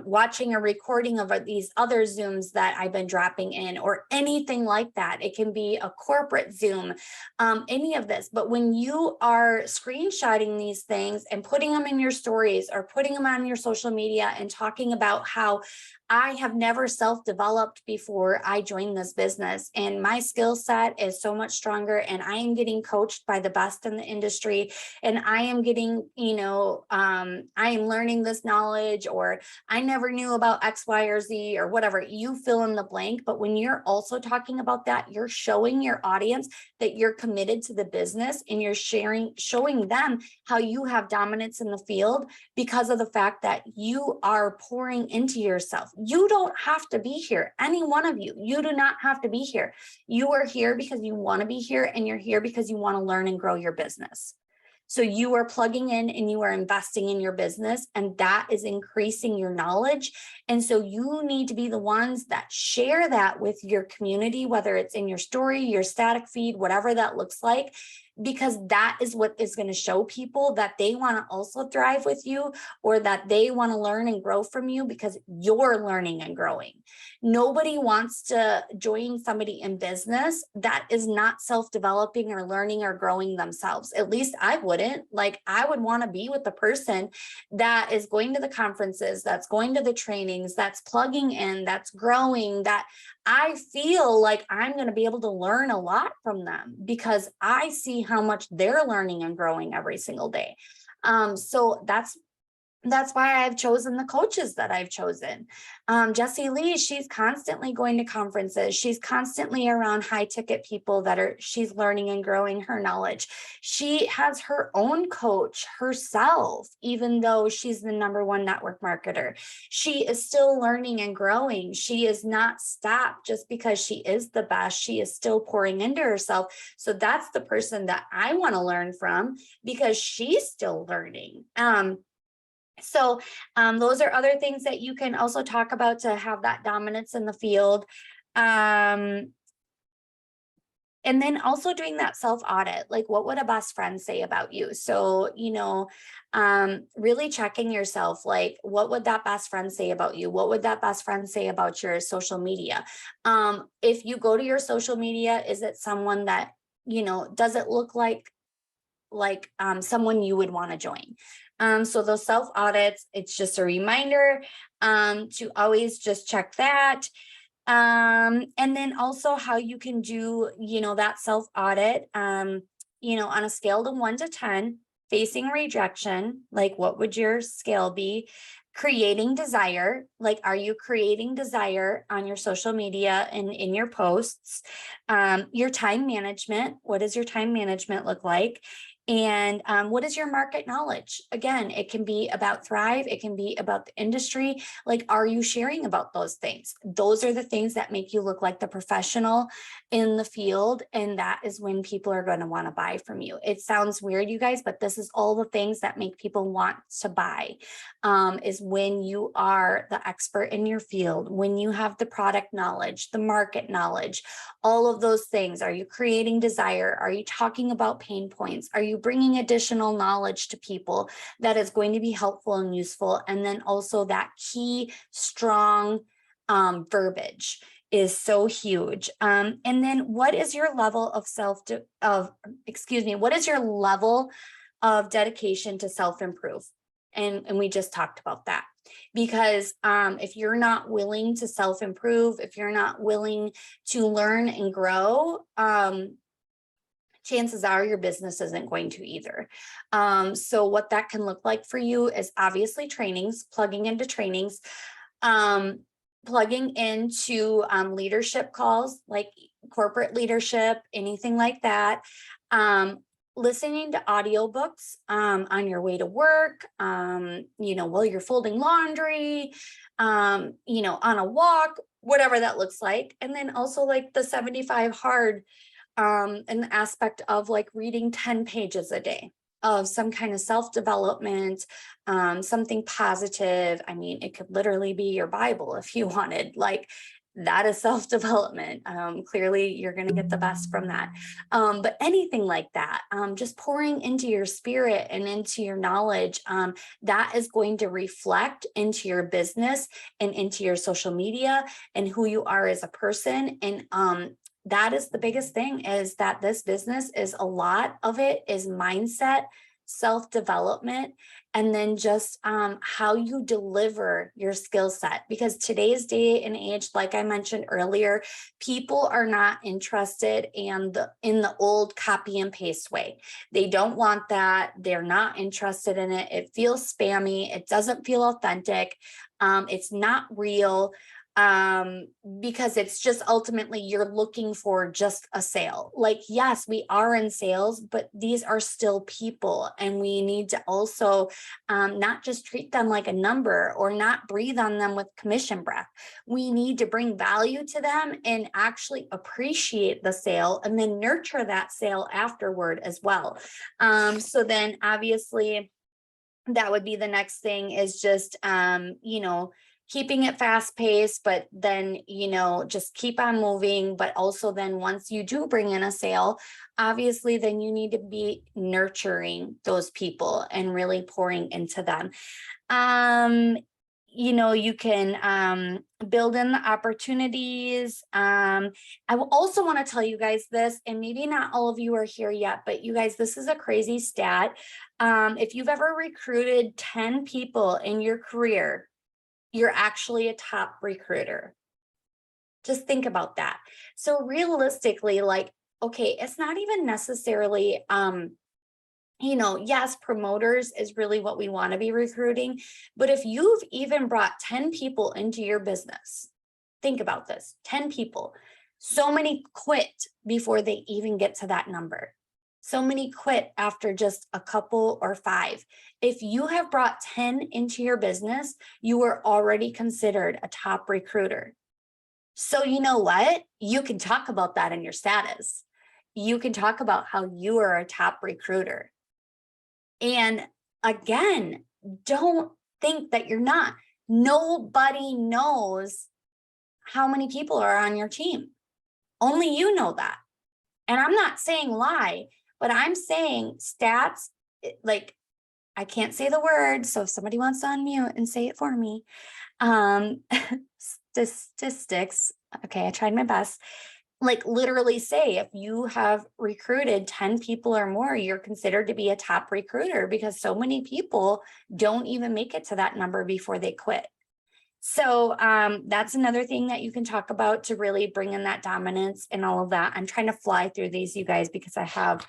watching a recording of these other Zooms that I've been dropping in, or anything like that. It can be a corporate Zoom, any of this. But when you are screenshotting these things and putting them in your stories or putting them on your social media and talking about how I have never self-developed before I joined this business, and my skill set is so much stronger, and I am getting coached by the best in the industry, and I am getting, I am learning this knowledge, or I never knew about X, Y, or Z, or whatever, you fill in the blank. But when you're also talking about that, you're showing your audience that you're committed to the business, and you're showing them how you have dominance in the field because of the fact that you are pouring into yourself. You don't have to be here. Any one of you do not have to be here. You are here because you want to be here, and you're here because you want to learn and grow your business. So you are plugging in and you are investing in your business, and that is increasing your knowledge. And so you need to be the ones that share that with your community, whether it's in your story, your static feed, whatever that looks like, because that is what is going to show people that they want to also thrive with you, or that they want to learn and grow from you because you're learning and growing. Nobody wants to join somebody in business that is not self-developing or learning or growing themselves. At least I wouldn't. Like, I would want to be with the person that is going to the conferences, that's going to the trainings, that's plugging in, that's growing, that I feel like I'm going to be able to learn a lot from them because I see how much they're learning and growing every single day. So that's why I've chosen the coaches that I've chosen. Jessie Lee, she's constantly going to conferences. She's constantly around high ticket people she's learning and growing her knowledge. She has her own coach herself, even though she's the #1 network marketer. She is still learning and growing. She is not stopped just because she is the best. She is still pouring into herself. So that's the person that I want to learn from, because she's still learning. So those are other things that you can also talk about to have that dominance in the field. And then also doing that self-audit, like, what would a best friend say about you? So, really checking yourself, like, what would that best friend say about you? What would that best friend say about your social media? If you go to your social media, is it someone that, does it look like someone you would want to join? So those self audits, it's just a reminder to always just check that. And then also how you can do, that self audit, on a scale of 1 to 10, facing rejection, like, what would your scale be? Creating desire, like, are you creating desire on your social media and in your posts? Your time management, what does your time management look like? And what is your market knowledge? Again, it can be about Thrive. It can be about the industry. Like, are you sharing about those things? Those are the things that make you look like the professional in the field. And that is when people are going to want to buy from you. It sounds weird, you guys, but this is all the things that make people want to buy, is when you are the expert in your field, when you have the product knowledge, the market knowledge, all of those things. Are you creating desire? Are you talking about pain points? Are you bringing additional knowledge to people that is going to be helpful and useful? And then also that key, strong verbiage. is so huge. And then what is your level of what is your level of dedication to self-improve? And we just talked about that. Because if you're not willing to self-improve, if you're not willing to learn and grow, chances are your business isn't going to either. So what that can look like for you is obviously trainings, plugging into trainings, plugging into leadership calls, like corporate leadership, anything like that. Listening to audiobooks on your way to work, while you're folding laundry, on a walk, whatever that looks like. And then also like the 75 hard, an aspect of like reading 10 pages a day of some kind of self-development, something positive. I mean, it could literally be your Bible if you wanted, like that is self-development. Clearly you're going to get the best from that. But anything like that, just pouring into your spirit and into your knowledge, that is going to reflect into your business and into your social media and who you are as a person. And that is the biggest thing, is that this business is, a lot of it is mindset, self-development, and then just how you deliver your skill set. Because today's day and age, like I mentioned earlier, people are not interested in the old copy and paste way. They don't want that. They're not interested in it. It feels spammy. It doesn't feel authentic. It's not real. Because it's just ultimately you're looking for just a sale. Like, yes, we are in sales, but these are still people, and we need to also not just treat them like a number or not breathe on them with commission breath. We need to bring value to them and actually appreciate the sale and then nurture that sale afterward as well. So then obviously that would be the next thing, is just, keeping it fast paced, but then, just keep on moving. But also then once you do bring in a sale, obviously then you need to be nurturing those people and really pouring into them. You can build in the opportunities. I will also want to tell you guys this, and maybe not all of you are here yet, but you guys, this is a crazy stat. If you've ever recruited 10 people in your career, you're actually a top recruiter. Just think about that. So realistically, like, okay, it's not even necessarily, yes, promoters is really what we want to be recruiting. But if you've even brought 10 people into your business, think about this, 10 people. So many quit before they even get to that number. So many quit after just a couple or 5. If you have brought 10 into your business, you are already considered a top recruiter. So you know what? You can talk about that in your status. You can talk about how you are a top recruiter. And again, don't think that you're not. Nobody knows how many people are on your team. Only you know that. And I'm not saying lie, but I'm saying stats, like, I can't say the word. So if somebody wants to unmute and say it for me, statistics. Okay, I tried my best. Like literally say, if you have recruited 10 people or more, you're considered to be a top recruiter, because so many people don't even make it to that number before they quit. So that's another thing that you can talk about to really bring in that dominance and all of that. I'm trying to fly through these, you guys, because I have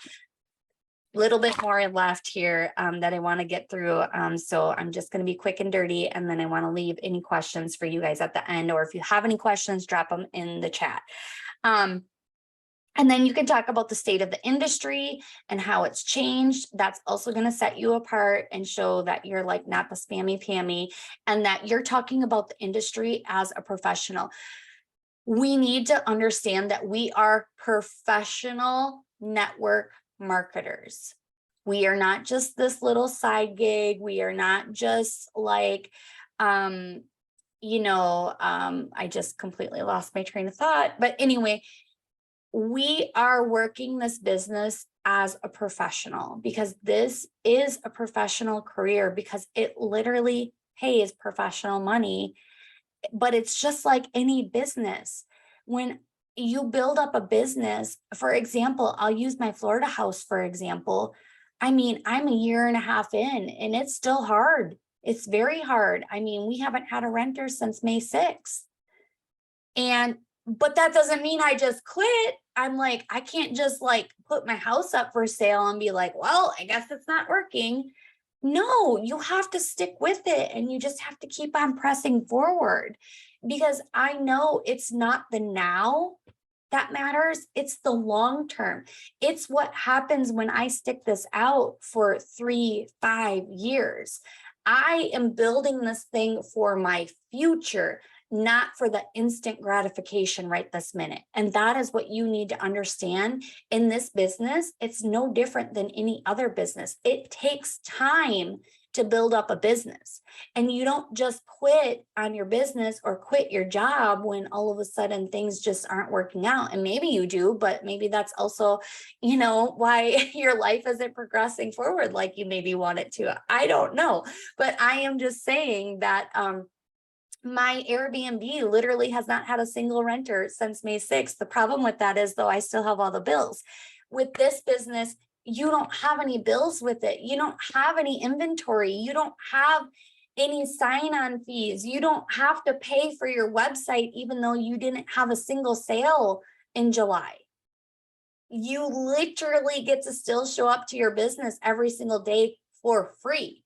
a little bit more left here that I want to get through. So I'm just going to be quick and dirty, and then I want to leave any questions for you guys at the end, or if you have any questions, drop them in the chat. And then you can talk about the state of the industry and how it's changed. That's also going to set you apart and show that you're like not the spammy pammy, and that you're talking about the industry as a professional. We need to understand that we are professional network marketers. We are not just this little side gig. We are not just like, I just completely lost my train of thought. But anyway, we are working this business as a professional, because this is a professional career, because it literally pays professional money. But it's just like any business. When you build up a business, for example, I'll use my Florida house, for example. I mean, I'm a year and a half in and it's still hard. It's very hard. I mean, we haven't had a renter since May 6th. But that doesn't mean I just quit. I'm like, I can't just like put my house up for sale and be like, well, I guess it's not working. No, you have to stick with it and you just have to keep on pressing forward, because I know it's not the now that matters. It's the long term. It's what happens when I stick this out for 3, 5 years. I am building this thing for my future, not for the instant gratification right this minute. And that is what you need to understand in this business. It's no different than any other business. It takes time to build up a business. And you don't just quit on your business or quit your job when all of a sudden things just aren't working out. And maybe you do, but maybe that's also, why your life isn't progressing forward like you maybe want it to. I don't know. But I am just saying that my Airbnb literally has not had a single renter since May 6th. The problem with that is, though, I still have all the bills. With this business, you don't have any bills with it. You don't have any inventory. You don't have any sign-on fees. You don't have to pay for your website, even though you didn't have a single sale in July. You literally get to still show up to your business every single day for free.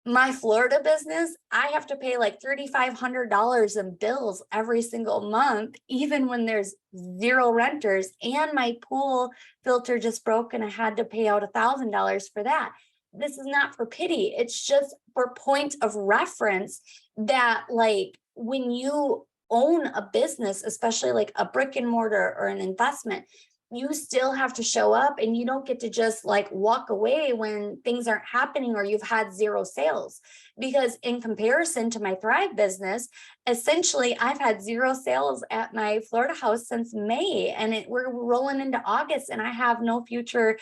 My Florida business, I have to pay like $3,500 in bills every single month, even when there's 0 renters, and my pool filter just broke and I had to pay out $1,000 for that. This is not for pity. It's just for point of reference that, like, when you own a business, especially like a brick and mortar or an investment, you still have to show up, and you don't get to just like walk away when things aren't happening or you've had 0 sales. Because in comparison to my Thrive business, essentially I've had 0 sales at my Florida house since May, and we're rolling into August, and I have no future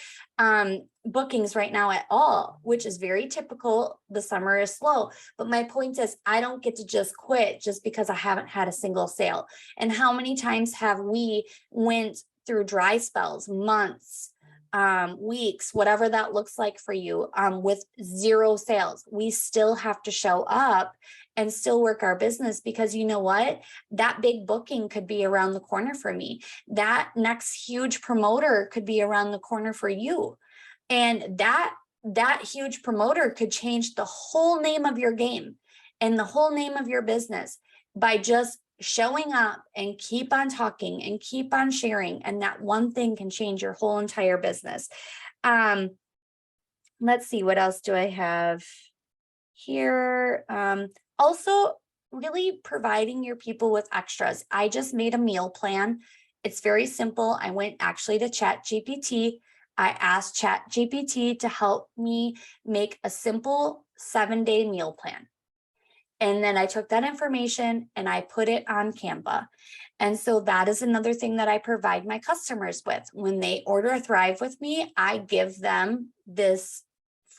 bookings right now at all, which is very typical. The summer is slow. But my point is, I don't get to just quit just because I haven't had a single sale. And how many times have we went through dry spells, months, weeks, whatever that looks like for you, with 0 sales? We still have to show up and still work our business, because you know what? That big booking could be around the corner for me. That next huge promoter could be around the corner for you. And that huge promoter could change the whole name of your game and the whole name of your business by just showing up and keep on talking and keep on sharing. And that one thing can change your whole entire business. Let's see, what else do I have here? Also, really providing your people with extras. I just made a meal plan. It's very simple. I went actually to ChatGPT. I asked ChatGPT to help me make a simple 7-day meal plan. And then I took that information and I put it on Canva. And so that is another thing that I provide my customers with. When they order Thrive with me, I give them this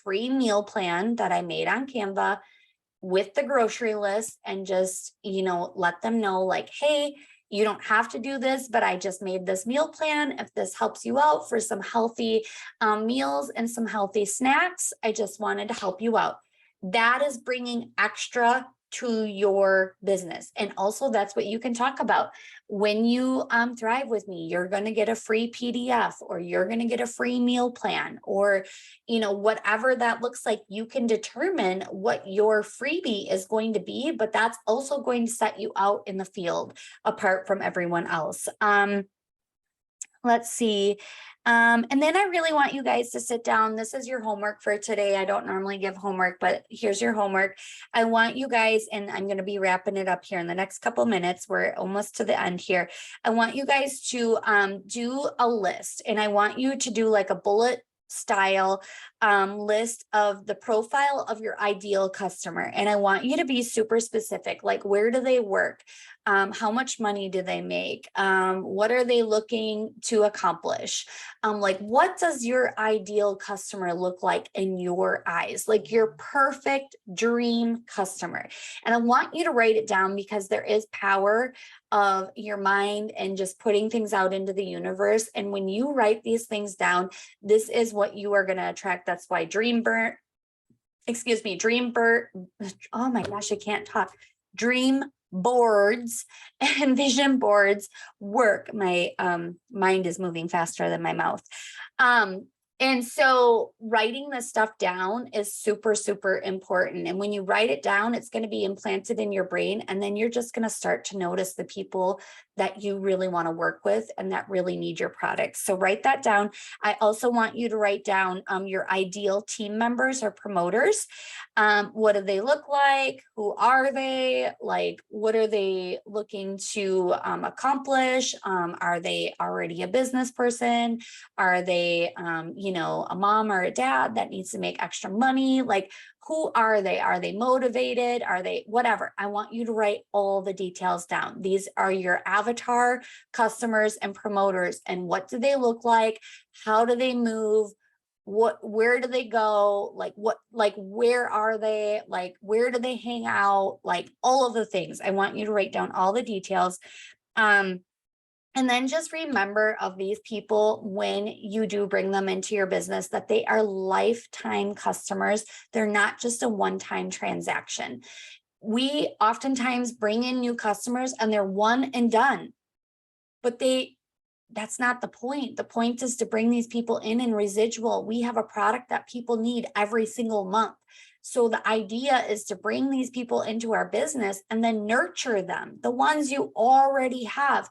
free meal plan that I made on Canva with the grocery list, and just, let them know like, hey, you don't have to do this, but I just made this meal plan. If this helps you out for some healthy meals and some healthy snacks, I just wanted to help you out. That is bringing extra to your business. And also, that's what you can talk about. When you Thrive with me, you're going to get a free PDF, or you're going to get a free meal plan, or, whatever that looks like. You can determine what your freebie is going to be, but that's also going to set you out in the field apart from everyone else. Let's see. And then I really want you guys to sit down. This is your homework for today. I don't normally give homework, but here's your homework. I want you guys, and I'm going to be wrapping it up here in the next couple minutes. We're almost to the end here. I want you guys to do a list, and I want you to do like a bullet style list of the profile of your ideal customer. And I want you to be super specific, like, where do they work? How much money do they make? What are they looking to accomplish? Like, what does your ideal customer look like in your eyes? Like your perfect dream customer. And I want you to write it down because there is power of your mind and just putting things out into the universe. And when you write these things down, this is what you are going to attract. That's why Dreambird, oh my gosh, I can't talk. Dream boards and vision boards work. My mind is moving faster than my mouth. And so writing this stuff down is super, super important. And when you write it down, it's going to be implanted in your brain. And then you're just going to start to notice the people that you really want to work with and that really need your products. So write that down. I also want you to write down your ideal team members or promoters. What do they look like? Who are they? Like, what are they looking to accomplish? Are they already a business person? Are they, a mom or a dad that needs to make extra money? Like, who are they? Are they motivated? Are they whatever? I want you to write all the details down. These are your avatar customers and promoters. And what do they look like? How do they move? Where do they go? Where are they? Like, where do they hang out? Like, all of the things. I want you to write down all the details. And then just remember of these people when you do bring them into your business that they are lifetime customers. They're not just a one-time transaction. We oftentimes bring in new customers and they're one and done, but that's not the point. The point is to bring these people in residual. We have a product that people need every single month. So the idea is to bring these people into our business and then nurture them, the ones you already have.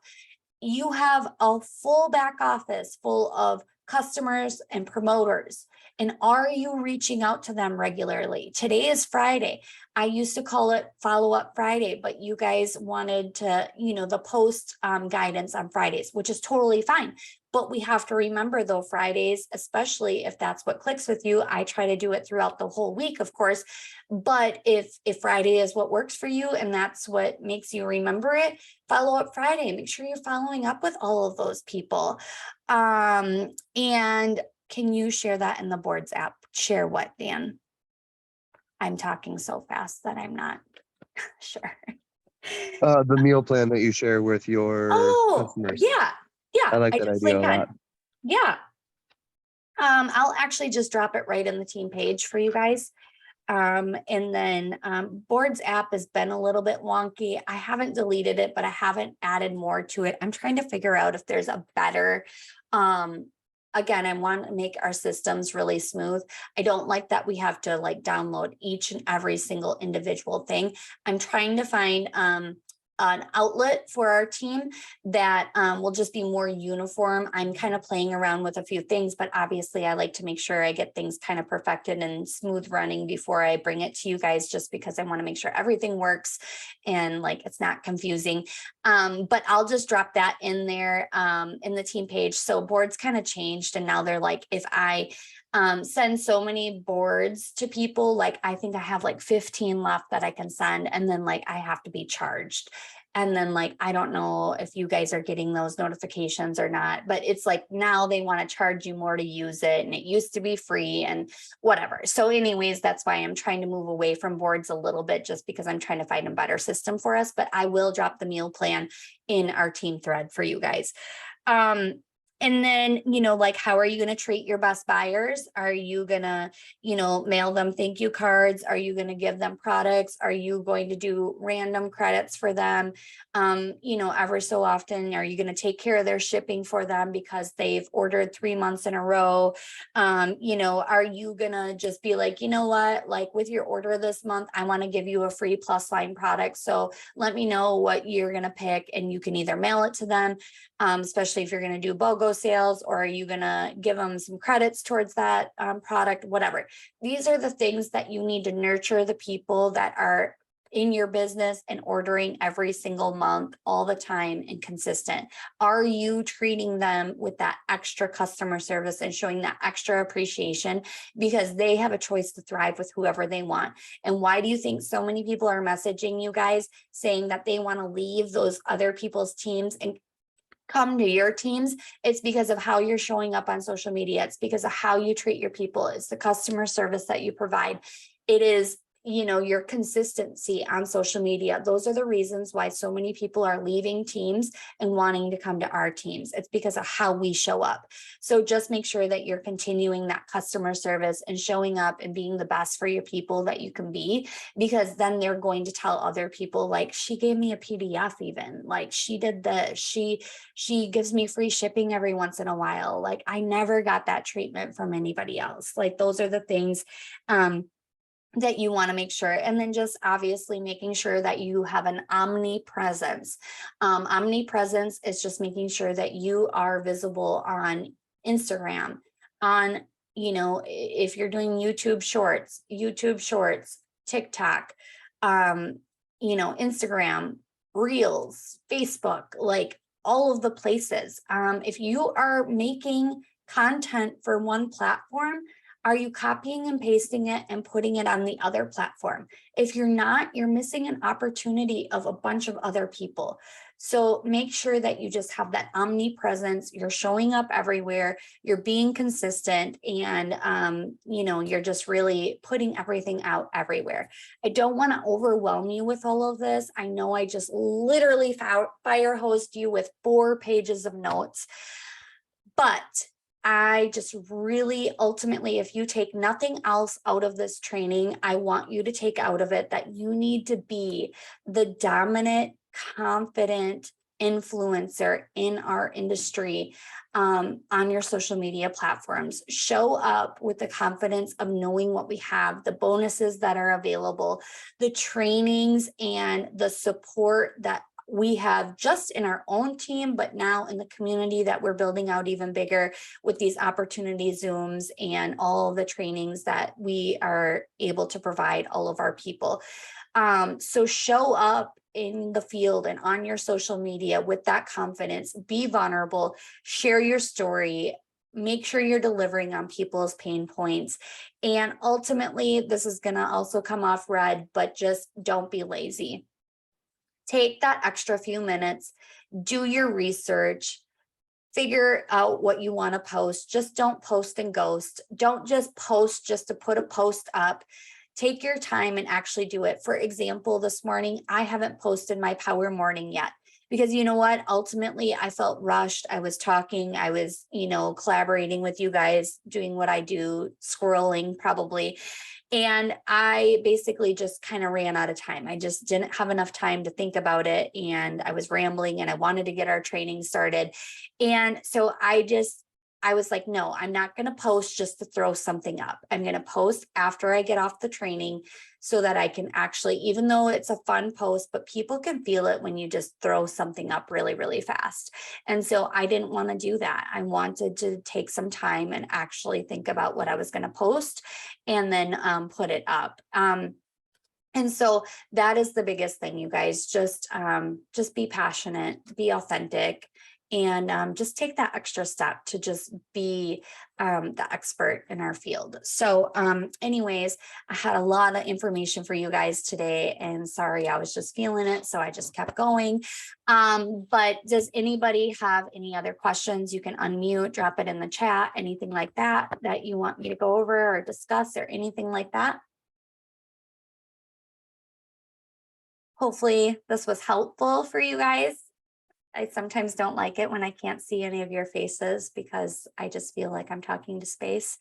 You have a full back office full of customers and promoters. And are you reaching out to them regularly? Today is Friday. I used to call it follow-up Friday, but you guys wanted to, the post guidance on Fridays, which is totally fine. But we have to remember though, Fridays, especially if that's what clicks with you, I try to do it throughout the whole week, of course. But if Friday is what works for you and that's what makes you remember it, follow up Friday. Make sure you're following up with all of those people. And can you share that in the boards app? Share what, Dan? I'm talking so fast that I'm not sure. The meal plan that you share with your customers. Yeah. I like that idea a lot. Yeah. I'll actually just drop it right in the team page for you guys. And then Boards app has been a little bit wonky. I haven't deleted it, but I haven't added more to it. I'm trying to figure out if there's a better, again, I want to make our systems really smooth. I don't like that we have to download each and every single individual thing. I'm trying to find an outlet for our team that will just be more uniform. I'm kind of playing around with a few things, but obviously I like to make sure I get things kind of perfected and smooth running before I bring it to you guys, just because I want to make sure everything works and it's not confusing. But I'll just drop that in there in the team page. So boards kind of changed and now they're if I send so many boards to people, I think I have 15 left that I can send, and then I have to be charged. And then I don't know if you guys are getting those notifications or not, but it's now they want to charge you more to use it, and it used to be free and whatever. So anyways, that's why I'm trying to move away from boards a little bit, just because I'm trying to find a better system for us. But I will drop the meal plan in our team thread for you guys. And then, how are you going to treat your best buyers? Are you going to, mail them thank you cards? Are you going to give them products? Are you going to do random credits for them? Ever so often, are you going to take care of their shipping for them because they've ordered 3 months in a row? Are you going to just be you know what, with your order this month, I want to give you a free Plus Line product. So let me know what you're going to pick and you can either mail it to them, especially if you're going to do BOGO sales, or are you going to give them some credits towards that product, whatever. These are the things that you need to nurture the people that are in your business and ordering every single month, all the time and consistent? Are you treating them with that extra customer service and showing that extra appreciation because they have a choice to thrive with whoever they want? And why do you think so many people are messaging you guys saying that they want to leave those other people's teams and come to your teams? It's because of how you're showing up on social media. It's because of how you treat your people. It's the customer service that you provide. It is, your consistency on social media. Those are the reasons why so many people are leaving teams and wanting to come to our teams. It's because of how we show up. So just make sure that you're continuing that customer service and showing up and being the best for your people that you can be, because then they're going to tell other people, like, she gave me a PDF, even like she did this, she gives me free shipping every once in a while. Like, I never got that treatment from anybody else. Like, those are the things that you want to make sure. And then just obviously making sure that you have an omnipresence. Omnipresence is just making sure that you are visible on Instagram, on, if you're doing YouTube shorts, TikTok, Instagram, Reels, Facebook, like all of the places. If you are making content for one platform, are you copying and pasting it and putting it on the other platform? If you're not, you're missing an opportunity of a bunch of other people. So make sure that you just have that omnipresence. You're showing up everywhere. You're being consistent, and you're just really putting everything out everywhere. I don't want to overwhelm you with all of this. I know I just literally fire hosed you with 4 pages of notes, but I just really ultimately, if you take nothing else out of this training, I want you to take out of it that you need to be the dominant, confident influencer in our industry on your social media platforms. Show up with the confidence of knowing what we have, the bonuses that are available, the trainings and the support that we have just in our own team, but now in the community that we're building out even bigger with these opportunity Zooms and all of the trainings that we are able to provide all of our people. So show up in the field and on your social media with that confidence, be vulnerable, share your story, make sure you're delivering on people's pain points. And ultimately, this is going to also come off red, but just don't be lazy. Take that extra few minutes, do your research, figure out what you want to post. Just don't post and ghost. Don't just post just to put a post up. Take your time and actually do it. For example, this morning, I haven't posted my power morning yet, because you know what? Ultimately, I felt rushed. I was talking, I was, collaborating with you guys, doing what I do, scrolling probably. And I basically just kind of ran out of time. I just didn't have enough time to think about it. And I was rambling and I wanted to get our training started. And so I was like, no, I'm not going to post just to throw something up. I'm going to post after I get off the training so that I can actually, even though it's a fun post, but people can feel it when you just throw something up really, really fast. And so I didn't want to do that. I wanted to take some time and actually think about what I was going to post and then put it up. And so that is the biggest thing, you guys. Just be passionate, be authentic, and just take that extra step to just be the expert in our field. So anyways, I had a lot of information for you guys today, and sorry, I was just feeling it, so I just kept going. But does anybody have any other questions? You can unmute, drop it in the chat, anything like that you want me to go over or discuss or anything like that. Hopefully this was helpful for you guys. I sometimes don't like it when I can't see any of your faces because I just feel like I'm talking to space.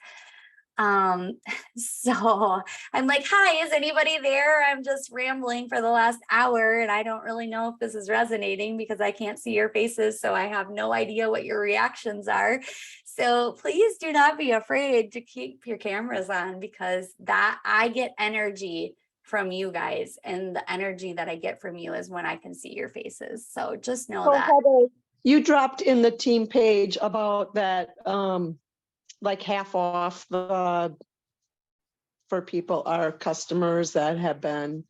So I'm like, hi, is anybody there? I'm just rambling for the last hour and I don't really know if this is resonating because I can't see your faces. So I have no idea what your reactions are. So please do not be afraid to keep your cameras on, because that I get energy from you guys, and the energy that I get from you is when I can see your faces. So just know that. Heather, you dropped in the team page about that, like half off for people, our customers that have been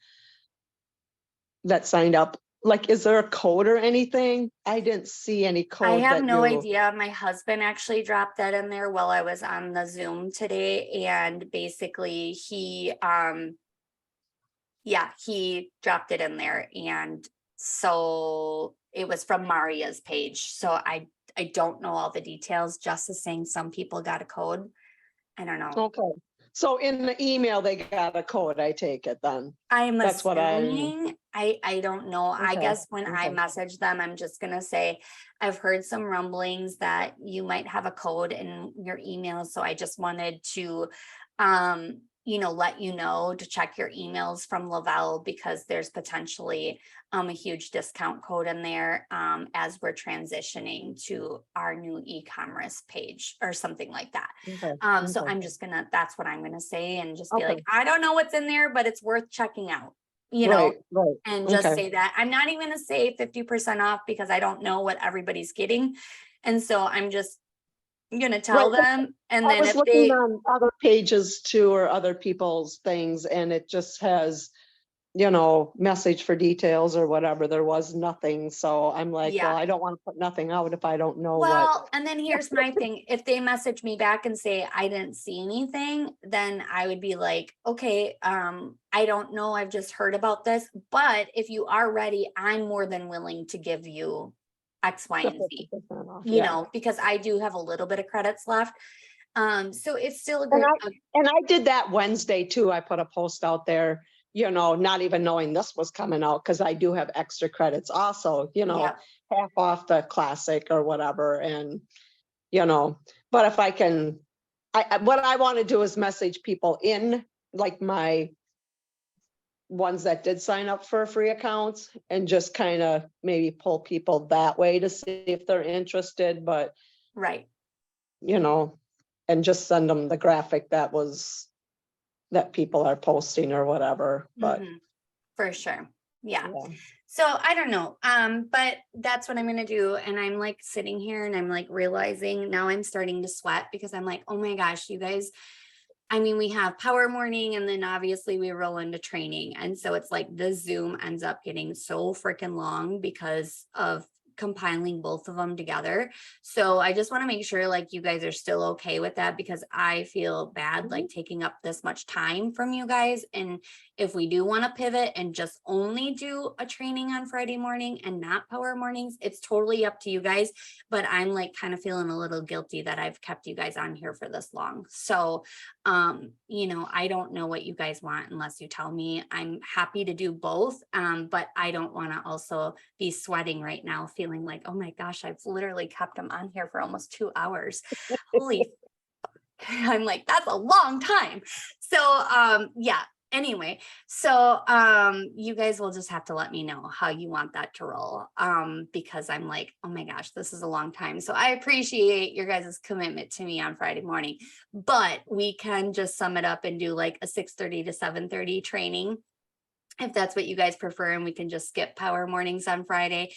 that signed up, like, is there a code or anything? I didn't see any I code have that no you. idea. My husband actually dropped that in there while I was on the Zoom today, and basically he dropped it in there, and so it was from Maria's page. So I don't know all the details. Just is saying some people got a code. I don't know. Okay, so in the email, they got a code, I take it then. I'm That's what I. assuming, I don't know. I Okay, guess when I okay. message them, I'm just gonna say, I've heard some rumblings that you might have a code in your email, so I just wanted to let you know to check your emails from Lavelle, because there's potentially a huge discount code in there as we're transitioning to our new e-commerce page or something like that. Okay, So okay. I'm just that's what I'm gonna say, and just be Okay. like, I don't know what's in there, but it's worth checking out, you know, Right, and just okay. say that. I'm not even gonna say 50% off because I don't know what everybody's getting. And so I'm just gonna tell Right, them, and I then was if looking they, on other pages too, or other people's things, and it just has, message for details or whatever. There was nothing, so I'm like, yeah. well, I don't want to put nothing out if I don't know what. Well, and then here's my thing. If they message me back and say I didn't see anything, then I would be like, okay, I don't know. I've just heard about this. But if you are ready, I'm more than willing to give you X, Y, the and Z, 50% off, yeah. because I do have a little bit of credits left. So it's still a And great, I did that Wednesday too. I put a post out there, not even knowing this was coming out, because I do have extra credits also, yeah, half off the classic or whatever. And, but if I can, what I want to do is message people in, like my ones that did sign up for free accounts, and just kind of maybe pull people that way to see if they're interested, but, right. and just send them the graphic that people are posting or whatever, but. Mhm. For sure. Yeah. Yeah. So I don't know. But that's what I'm gonna do. And I'm like sitting here and I'm like realizing now I'm starting to sweat, because I'm like, oh my gosh, you guys. I mean, we have power morning, and then obviously we roll into training. And so it's like the Zoom ends up getting so freaking long because of compiling both of them together. So I just want to make sure like you guys are still okay with that, because I feel bad like taking up this much time from you guys. And if we do want to pivot and just only do a training on Friday morning and not power mornings, it's totally up to you guys. But I'm like kind of feeling a little guilty that I've kept you guys on here for this long. So I don't know what you guys want unless you tell me. I'm happy to do both, but I don't want to also be sweating right now, feeling like, oh my gosh, I've literally kept them on here for almost 2 hours. Holy, I'm like, that's a long time. So, yeah. Anyway, so you guys will just have to let me know how you want that to roll, because I'm like, oh my gosh, this is a long time. So I appreciate your guys' commitment to me on Friday morning, but we can just sum it up and do like a 6:30 to 7:30 training, if that's what you guys prefer, and we can just skip power mornings on Friday.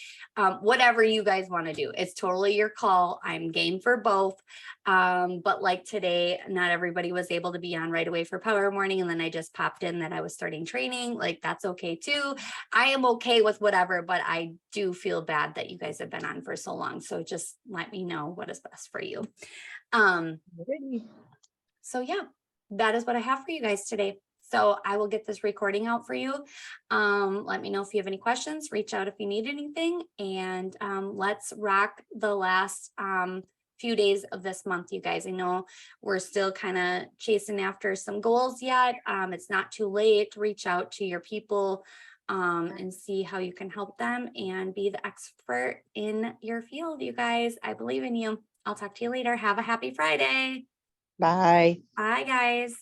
Whatever you guys want to do, it's totally your call. I'm game for both. But like today, not everybody was able to be on right away for power morning, and then I just popped in that I was starting training. Like, that's okay too. I am okay with whatever, but I do feel bad that you guys have been on for so long. So just let me know what is best for you. So yeah, that is what I have for you guys today. So I will get this recording out for you. Let me know if you have any questions, reach out if you need anything, and let's rock the last few days of this month, you guys. I know we're still kind of chasing after some goals yet. It's not too late to reach out to your people and see how you can help them and be the expert in your field, you guys. I believe in you. I'll talk to you later. Have a happy Friday. Bye. Bye, guys.